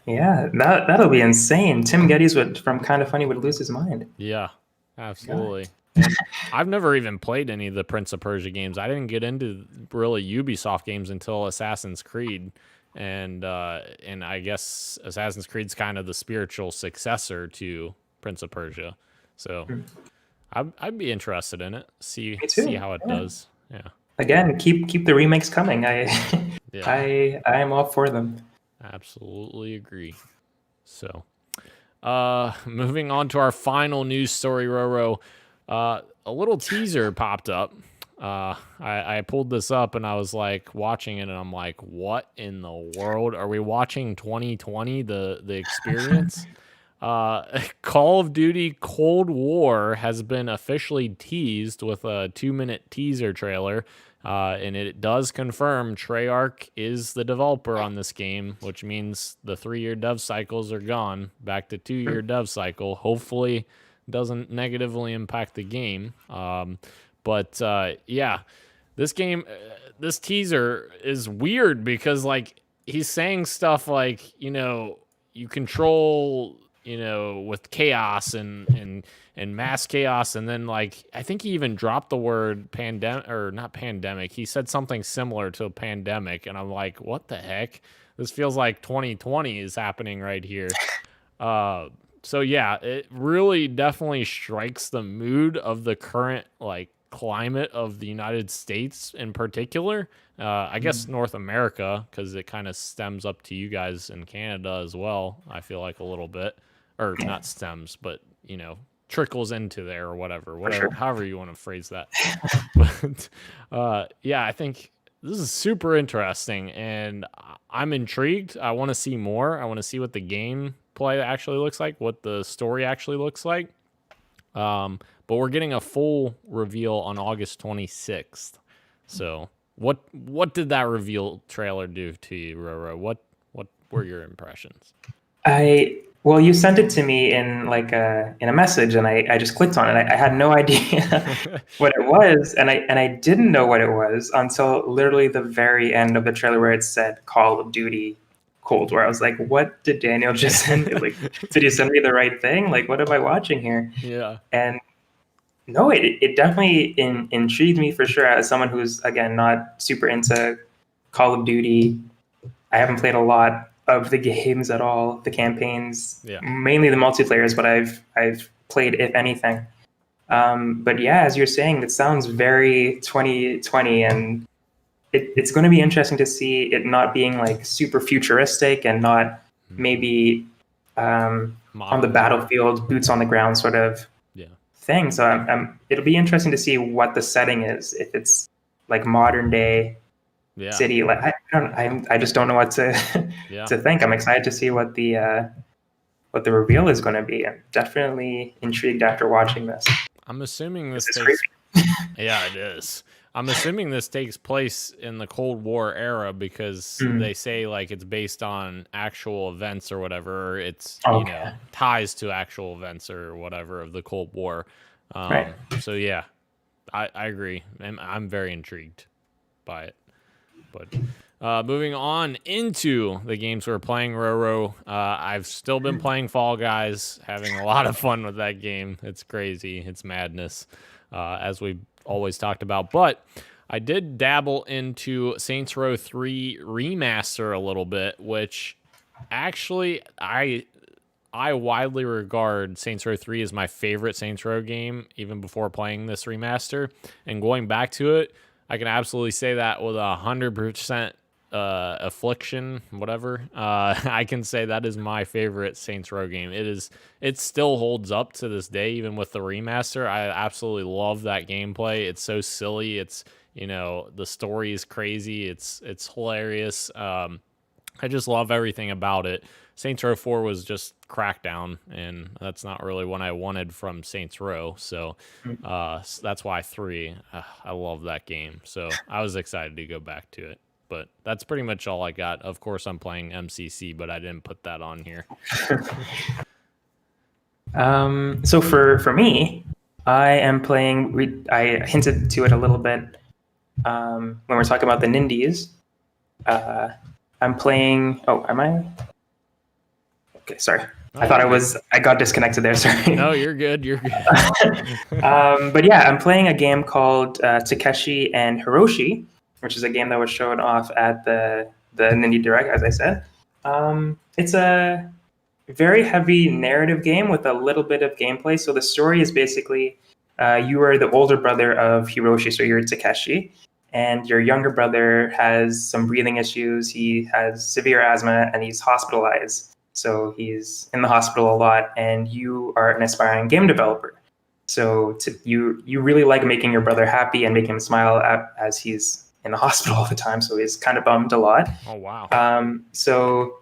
Speaker 2: Yeah, that'll be insane. Tim Geddes from Kind of Funny would lose his mind.
Speaker 1: Yeah, absolutely. Yeah. And I've never even played any of the Prince of Persia games. I didn't get into really Ubisoft games until Assassin's Creed, and I guess Assassin's Creed's kind of the spiritual successor to Prince of Persia. So I'd be interested in it. See how it does. Yeah. Again,
Speaker 2: keep the remakes coming. I am all for them.
Speaker 1: Absolutely agree. So, moving on to our final news story, Roro. A little teaser popped up. I pulled this up and I was like watching it and I'm like, what in the world? Are we watching 2020, the experience? Call of Duty Cold War has been officially teased with a 2-minute teaser trailer. And it does confirm Treyarch is the developer on this game, which means the 3-year dev cycles are gone, back to 2-year dev cycle. Hopefully doesn't negatively impact the game. But this game, this teaser is weird because like he's saying stuff like, you control, with chaos and mass chaos. And then like, I think he even dropped the word pandemic, or not pandemic. He said something similar to a pandemic. And I'm like, what the heck? This feels like 2020 is happening right here. So yeah, it really definitely strikes the mood of the current like climate of the United States in particular. I guess North America, because it kind of stems up to you guys in Canada as well. I feel like a little bit, or not stems, but trickles into there or whatever,
Speaker 2: Sure.
Speaker 1: However you want to phrase that. But I think this is super interesting, and I'm intrigued. I want to see more. I want to see what the game gameplay actually looks like, what the story actually looks like. But we're getting a full reveal on August 26th. So what did that reveal trailer do to you, Roro? What were your impressions?
Speaker 2: Well, you sent it to me in like in a message, and I just clicked on it. I had no idea what it was, and I didn't know what it was until literally the very end of the trailer where it said Call of Duty Cold War. I was like, what did Daniel just send me? Like, did he send me the right thing? Like, what am I watching here?
Speaker 1: Yeah.
Speaker 2: And no, it definitely intrigued me for sure as someone who's, again, not super into Call of Duty. I haven't played a lot of the games at all, the campaigns, mainly the multiplayers, but I've played, if anything. But yeah, as you're saying, it sounds very 2020, and it's going to be interesting to see it not being like super futuristic and not maybe on the battlefield, boots on the ground sort of thing. So it'll be interesting to see what the setting is. If it's like modern day city, like I just don't know what to to think. I'm excited to see what the reveal is going to be. I'm definitely intrigued after watching this.
Speaker 1: I'm assuming this takes. Yeah, it is. I'm assuming this takes place in the Cold War era because they say like it's based on actual events or whatever. Or it's you know, ties to actual events or whatever of the Cold War.
Speaker 2: Right.
Speaker 1: So yeah, I agree. I'm very intrigued by it. But moving on into the games we're playing, Roro, I've still been playing Fall Guys, having a lot of fun with that game. It's crazy. It's madness, as we've always talked about. But I did dabble into Saints Row 3 Remaster a little bit, which actually I widely regard Saints Row 3 as my favorite Saints Row game, even before playing this remaster. And going back to it, I can absolutely say that with 100% affliction, whatever. I can say that is my favorite Saints Row game. It still holds up to this day, even with the remaster. I absolutely love that gameplay. It's so silly. It's, you know, the story is crazy. It's hilarious. I just love everything about it. Saints Row 4 was just Crackdown, and that's not really what I wanted from Saints Row. So that's why 3. I love that game. So I was excited to go back to it. But that's pretty much all I got. Of course, I'm playing MCC, but I didn't put that on here.
Speaker 2: So for me, I am playing. I hinted to it a little bit when we're talking about the Nindies. I'm playing. Oh, am I? Okay, sorry. I thought I got disconnected there. Sorry.
Speaker 1: No, you're good. You're good.
Speaker 2: But yeah, I'm playing a game called Takeshi and Hiroshi, which is a game that was shown off at the Nindie Direct, as I said. It's a very heavy narrative game with a little bit of gameplay. So the story is basically you are the older brother of Hiroshi, so you're Takeshi, and your younger brother has some breathing issues. He has severe asthma, and he's hospitalized. So he's in the hospital a lot, and you are an aspiring game developer. So you really like making your brother happy and making him smile as he's in the hospital all the time. So he's kind of bummed a lot.
Speaker 1: Oh, wow.
Speaker 2: So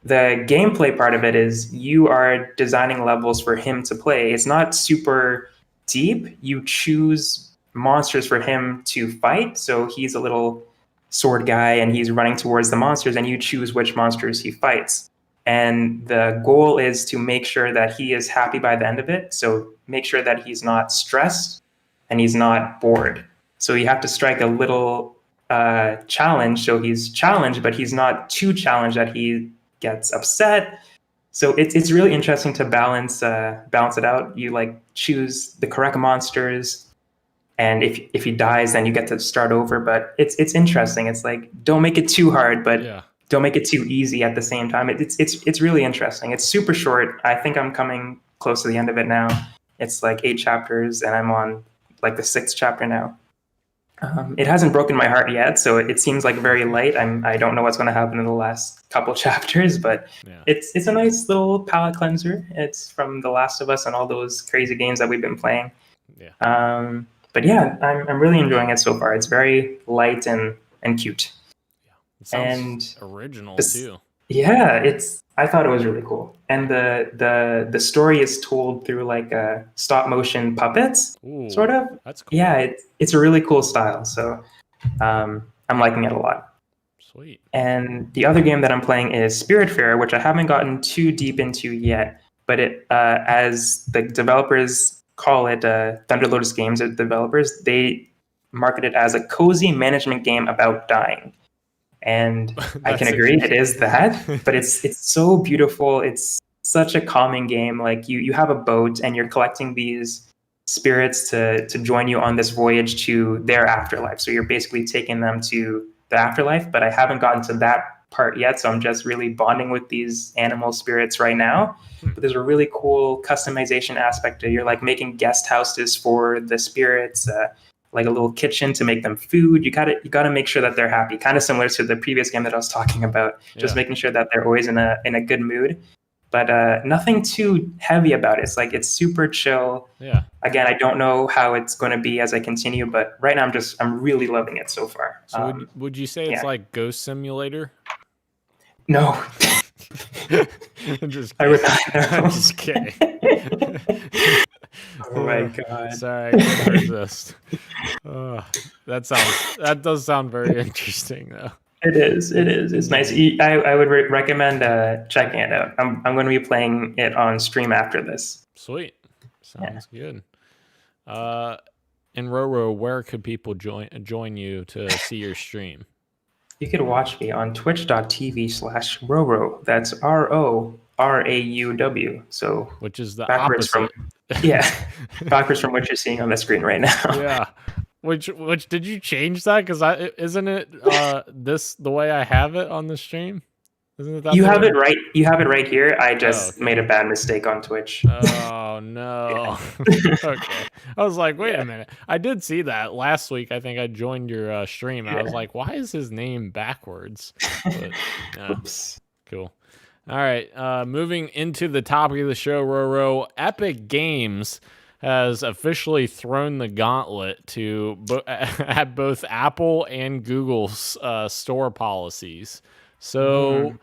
Speaker 2: the gameplay part of it is you are designing levels for him to play. It's not super deep. You choose monsters for him to fight. So he's a little sword guy, and he's running towards the monsters, and you choose which monsters he fights. And the goal is to make sure that he is happy by the end of it. So make sure that he's not stressed and he's not bored. So you have to strike a little challenge. So he's challenged, but he's not too challenged that he gets upset. So it's really interesting to balance it out. You like choose the correct monsters, and if he dies, then you get to start over. But it's interesting. It's like, don't make it too hard, but don't make it too easy at the same time. It's really interesting. It's super short. I think I'm coming close to the end of it now. It's like 8 chapters, and I'm on like the 6th chapter now. It hasn't broken my heart yet, so it seems like very light. I don't know what's going to happen in the last couple chapters, but it's a nice little palate cleanser. It's from The Last of Us and all those crazy games that we've been playing. But yeah, I'm really enjoying it so far. It's very light and cute.
Speaker 1: It sounds original too.
Speaker 2: Yeah, I thought it was really cool. And the story is told through like stop motion puppets,
Speaker 1: Ooh,
Speaker 2: sort of.
Speaker 1: that's cool.
Speaker 2: Yeah, it's a really cool style. So I'm liking it a lot.
Speaker 1: Sweet.
Speaker 2: And the other game that I'm playing is Spiritfarer, which I haven't gotten too deep into yet. But as the developers call it, Thunder Lotus Games, the developers, they market it as a cozy management game about dying. And I can
Speaker 1: That's
Speaker 2: agree, it
Speaker 1: interesting.
Speaker 2: is that, but it's so beautiful. It's such a calming game. Like you have a boat and you're collecting these spirits to join you on this voyage to their afterlife. So you're basically taking them to the afterlife, but I haven't gotten to that part yet. So I'm just really bonding with these animal spirits right now. But there's a really cool customization aspect. You're like making guest houses for the spirits. Like a little kitchen to make them food. You gotta make sure that they're happy. Kind of similar to the previous game that I was talking about. Just
Speaker 1: Yeah.
Speaker 2: making sure that they're always in a good mood. But nothing too heavy about it. It's super chill.
Speaker 1: Yeah.
Speaker 2: Again, I don't know how it's going to be as I continue, but right now I'm really loving it so far.
Speaker 1: So would you say it's
Speaker 2: Yeah.
Speaker 1: like Ghost Simulator?
Speaker 2: No,
Speaker 1: I'm just
Speaker 2: I would
Speaker 1: kidding.
Speaker 2: not know.
Speaker 1: I'm just kidding.
Speaker 2: Oh my god.
Speaker 1: Sorry, I couldn't resist. That does sound very interesting though.
Speaker 2: It is. It is. It's nice. I would recommend checking it out. I'm going to be playing it on stream after this.
Speaker 1: Sweet. Sounds good. And Roro, where could people join you to see your stream?
Speaker 2: You could watch me on twitch.tv/Roro. That's RORAUW. So
Speaker 1: Which is the
Speaker 2: backwards
Speaker 1: opposite.
Speaker 2: backwards from what you're seeing on the screen right now.
Speaker 1: Yeah. Which did you change that? Because isn't it this the way I have it on the stream? Isn't it that
Speaker 2: You
Speaker 1: the
Speaker 2: have
Speaker 1: way?
Speaker 2: it right. You have it right here. I just
Speaker 1: okay.
Speaker 2: made a bad mistake on Twitch.
Speaker 1: Oh no. Okay. I was like, wait a minute. I did see that last week. I think I joined your stream. I was like, why is his name backwards? But,
Speaker 2: Oops.
Speaker 1: cool. All right. Moving into the topic of the show, Roro. Epic Games has officially thrown the gauntlet to at both Apple and Google's store policies. So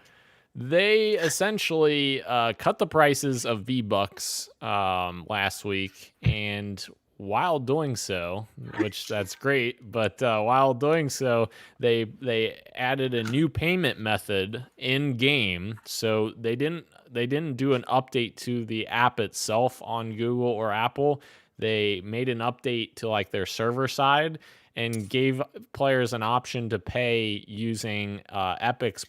Speaker 1: they essentially cut the prices of V-Bucks last week, and while doing so, which that's great, but while doing so, they added a new payment method in game. So they didn't do an update to the app itself on Google or Apple. They made an update to like their server side and gave players an option to pay using Epic's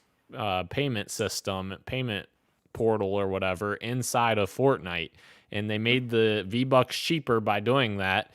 Speaker 1: payment system, payment portal or whatever inside of Fortnite. And they made the V-Bucks cheaper by doing that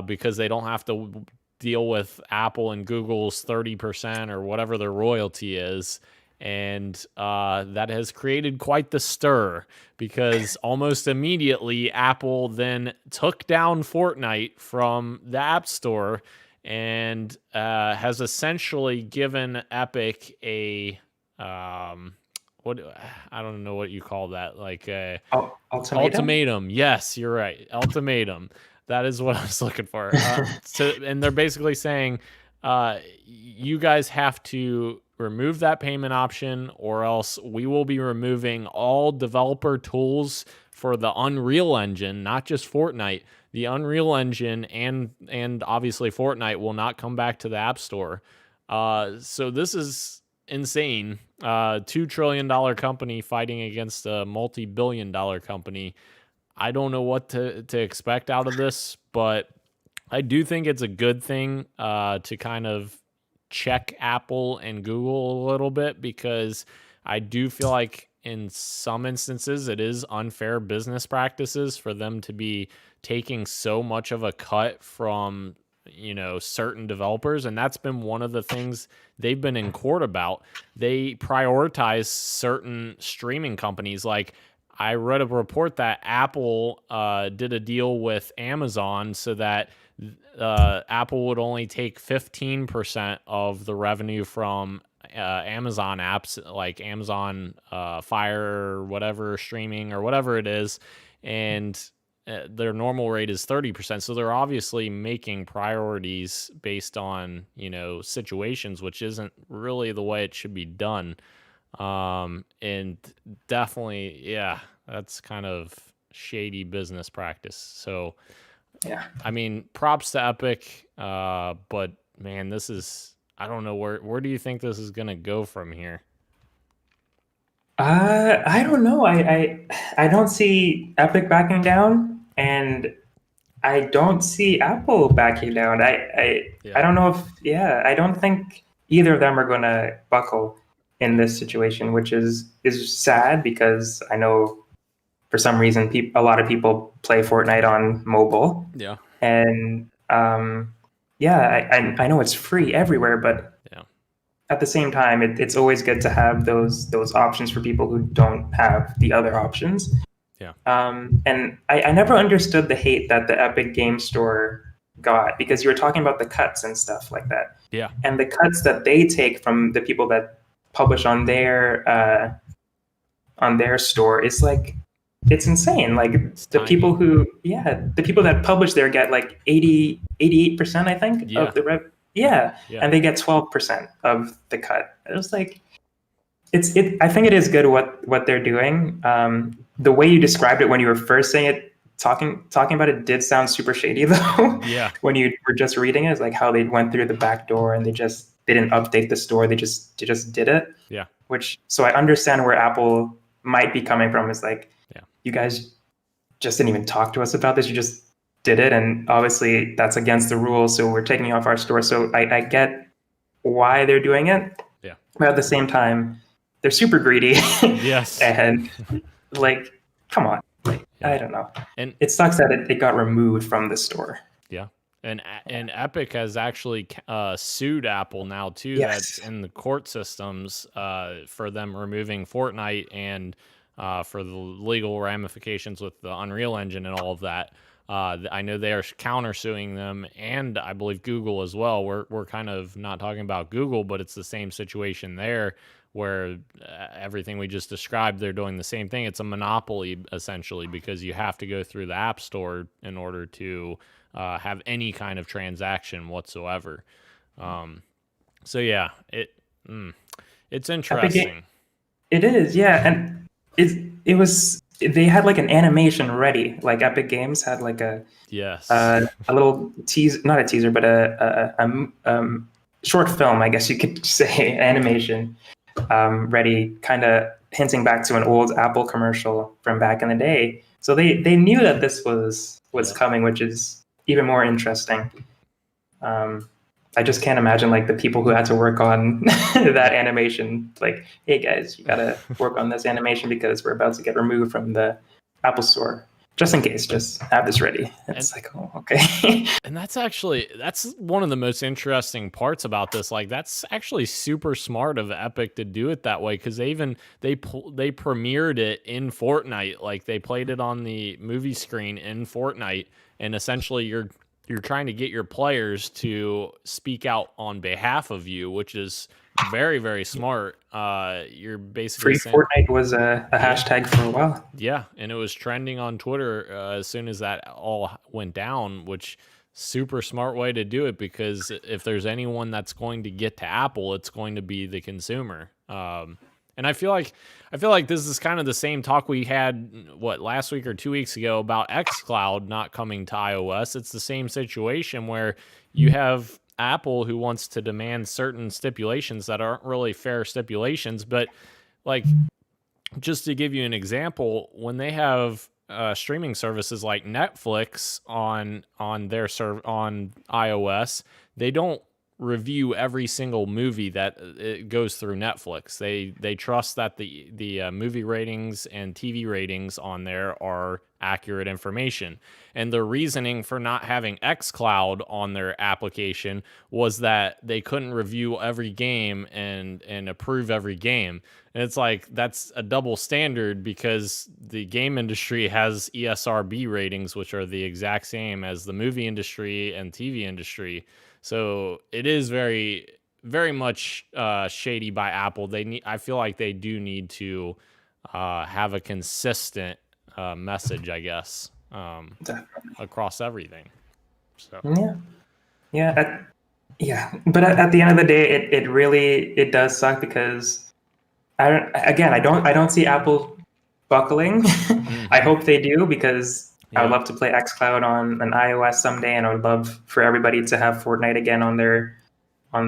Speaker 1: because they don't have to deal with Apple and Google's 30% or whatever their royalty is. And that has created quite the stir because almost immediately Apple then took down Fortnite from the App Store and has essentially given Epic a what I don't know what you call that, like a ultimatum. Yes, you're right. Ultimatum. That is what I was looking for. And they're basically saying, you guys have to remove that payment option, or else we will be removing all developer tools for the Unreal Engine, not just Fortnite. The Unreal Engine and obviously Fortnite will not come back to the App Store. So this is insane. $2 trillion company fighting against a multi-billion-dollar company. I don't know what to expect out of this, but I do think it's a good thing to kind of check Apple and Google a little bit, because I do feel like in some instances it is unfair business practices for them to be taking so much of a cut from certain developers. And that's been one of the things they've been in court about. They prioritize certain streaming companies. Like, I read a report that Apple did a deal with Amazon so that Apple would only take 15% of the revenue from Amazon apps, like Amazon Fire or whatever, streaming or whatever it is. And their normal rate is 30%. So they're obviously making priorities based on, situations, which isn't really the way it should be done. And definitely, yeah, that's kind of shady business practice. So,
Speaker 2: Yeah.
Speaker 1: I mean, props to Epic, but man, this is, I don't know, where do you think this is gonna go from here?
Speaker 2: I don't know. I don't see Epic backing down, and I don't see Apple backing down. I
Speaker 1: Yeah.
Speaker 2: don't know if, yeah, I don't think either of them are going to buckle in this situation, which is sad because I know for some reason a lot of people play Fortnite on mobile,
Speaker 1: Yeah.
Speaker 2: and yeah, I know it's free everywhere, but
Speaker 1: Yeah.
Speaker 2: at the same time, it's always good to have those options for people who don't have the other options.
Speaker 1: Yeah.
Speaker 2: And I never understood the hate that the Epic Game Store got, because you were talking about the cuts and stuff like that.
Speaker 1: Yeah.
Speaker 2: And the cuts that they take from the people that publish on their store is like, it's insane. Like
Speaker 1: It's
Speaker 2: the
Speaker 1: tiny.
Speaker 2: people who, yeah, the people that publish there get like 88%, I think,
Speaker 1: Yeah.
Speaker 2: of the rev. Yeah.
Speaker 1: Yeah.
Speaker 2: And they get 12% of the cut. It was like, I think it is good what they're doing. The way you described it when you were first saying it, talking about it, did sound super shady though.
Speaker 1: Yeah.
Speaker 2: When you were just reading it, it's like how they went through the back door and they didn't update the store. They just did it.
Speaker 1: Yeah.
Speaker 2: Which, so I understand where Apple might be coming from. Is like,
Speaker 1: Yeah.
Speaker 2: you guys just didn't even talk to us about this. You just did it, and obviously that's against the rules. So we're taking you off our store. So I get why they're doing it.
Speaker 1: Yeah.
Speaker 2: But at the same time, they're super greedy.
Speaker 1: Yes.
Speaker 2: And like, come on. Like,
Speaker 1: Yeah.
Speaker 2: I don't know.
Speaker 1: And
Speaker 2: it sucks that it got removed from the store.
Speaker 1: yeah. And Epic has actually sued Apple now too.
Speaker 2: Yes.
Speaker 1: That's in the court systems for them removing Fortnite, and for the legal ramifications with the Unreal Engine and all of that. I know they are countersuing them, and I believe Google as well. We're kind of not talking about Google, but it's the same situation there, where everything we just described, they're doing the same thing. It's a monopoly essentially, because you have to go through the App Store in order to have any kind of transaction whatsoever. So yeah, it's interesting.
Speaker 2: It is, yeah, and it was, they had like an animation ready. Like Epic Games had like a
Speaker 1: Yes.
Speaker 2: a little teaser, not a teaser, but a short film, I guess you could say, animation ready, kind of hinting back to an old Apple commercial from back in the day. So they knew that this was coming, which is even more interesting. I just can't imagine like the people who had to work on that animation. Like, hey guys, you gotta work on this animation because we're about to get removed from the Apple Store. Just in case, just have this ready. It's like, oh, okay.
Speaker 1: And that's one of the most interesting parts about this. Like, that's actually super smart of Epic to do it that way, because they premiered it in Fortnite. Like, they played it on the movie screen in Fortnite, and essentially you're trying to get your players to speak out on behalf of you, which is very, very smart. You're basically
Speaker 2: Free Fortnite was a hashtag for a while.
Speaker 1: Yeah, and it was trending on Twitter as soon as that all went down, which super smart way to do it, because if there's anyone that's going to get to Apple, it's going to be the consumer. And I feel like this is kind of the same talk we had last week or 2 weeks ago about xCloud not coming to iOS. It's the same situation where you have Apple who wants to demand certain stipulations that aren't really fair stipulations, but like, just to give you an example, when they have streaming services like Netflix on on iOS, they don't review every single movie that it goes through Netflix. They trust that the movie ratings and TV ratings on there are accurate information. And the reasoning for not having xCloud on their application was that they couldn't review every game and approve every game. And it's like, that's a double standard, because the game industry has ESRB ratings, which are the exact same as the movie industry and TV industry. So it is very, very much shady by Apple. I feel like they do need to have a consistent message, I guess, across everything. So
Speaker 2: Yeah. But at the end of the day, it really does suck, because I don't see Apple buckling. I hope they do, because I would
Speaker 1: Yeah.
Speaker 2: love to play xCloud on an iOS someday, and I would love for everybody to have Fortnite again on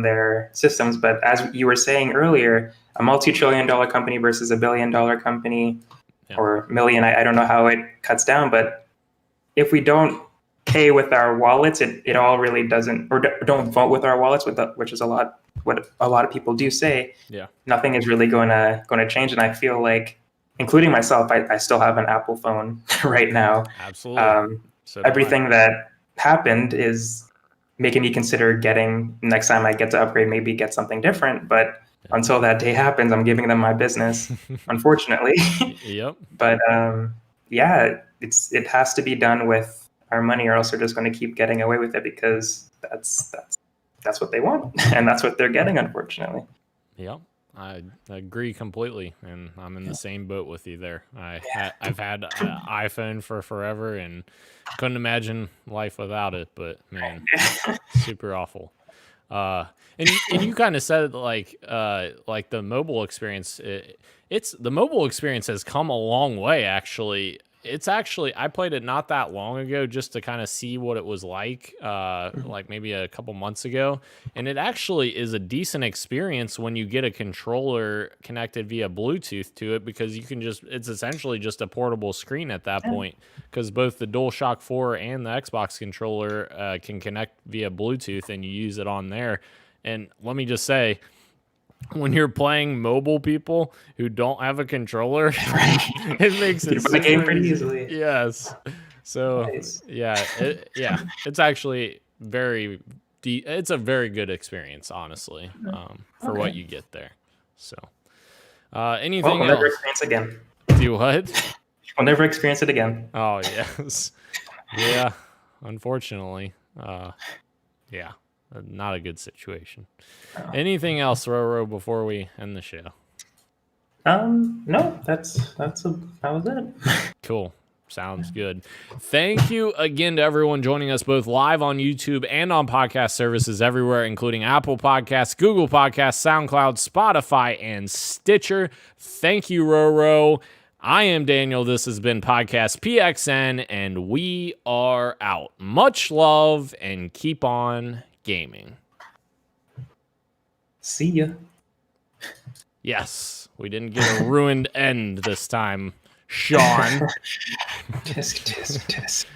Speaker 2: their systems. But as you were saying earlier, a multi-trillion-dollar company versus a billion-dollar company,
Speaker 1: Yeah.
Speaker 2: or million, I don't know how it cuts down, but if we don't pay with our wallets, it all really doesn't, or don't vote with our wallets, which is what a lot of people do say.
Speaker 1: Yeah.
Speaker 2: Nothing is really going to change. And I feel like, including myself, I still have an Apple phone right now.
Speaker 1: Absolutely. So do I.
Speaker 2: Everything that happened is making me consider getting, next time I get to upgrade, maybe get something different. But until that day happens, I'm giving them my business, unfortunately.
Speaker 1: Yep.
Speaker 2: But yeah, it has to be done with our money, or else they're just going to keep getting away with it, because that's what they want, and that's what they're getting, unfortunately.
Speaker 1: Yep. I agree completely, and I'm in the same boat with you there. I've had an iPhone for forever and couldn't imagine life without it, but man, super awful. And you kind of said like the mobile experience. The mobile experience has come a long way, actually. It's actually, I played it not that long ago just to kind of see what it was like maybe a couple months ago. And it actually is a decent experience when you get a controller connected via Bluetooth to it, because you can it's essentially just a portable screen at that point, because both the DualShock 4 and the Xbox controller can connect via Bluetooth, and you use it on there. And let me just say, when you're playing mobile people who don't have a controller, it makes it
Speaker 2: the game pretty easily.
Speaker 1: Yes. So
Speaker 2: Nice.
Speaker 1: it's actually it's a very good experience, honestly, for what you get there. So anything
Speaker 2: We'll
Speaker 1: else?
Speaker 2: never experience it again.
Speaker 1: Do what?
Speaker 2: We'll never experience it again.
Speaker 1: Oh yes. Yeah. Unfortunately. Yeah. Not a good situation. Anything else, Roro, before we end the show?
Speaker 2: No, that was it.
Speaker 1: Cool. Sounds good. Thank you again to everyone joining us both live on YouTube and on podcast services everywhere, including Apple Podcasts, Google Podcasts, SoundCloud, Spotify, and Stitcher. Thank you, Roro. I am Daniel. This has been Podcast PXN, and we are out. Much love, and keep on gaming.
Speaker 2: See ya.
Speaker 1: Yes, we didn't get a ruined end this time, Sean.
Speaker 2: Tisk, tisk, tisk.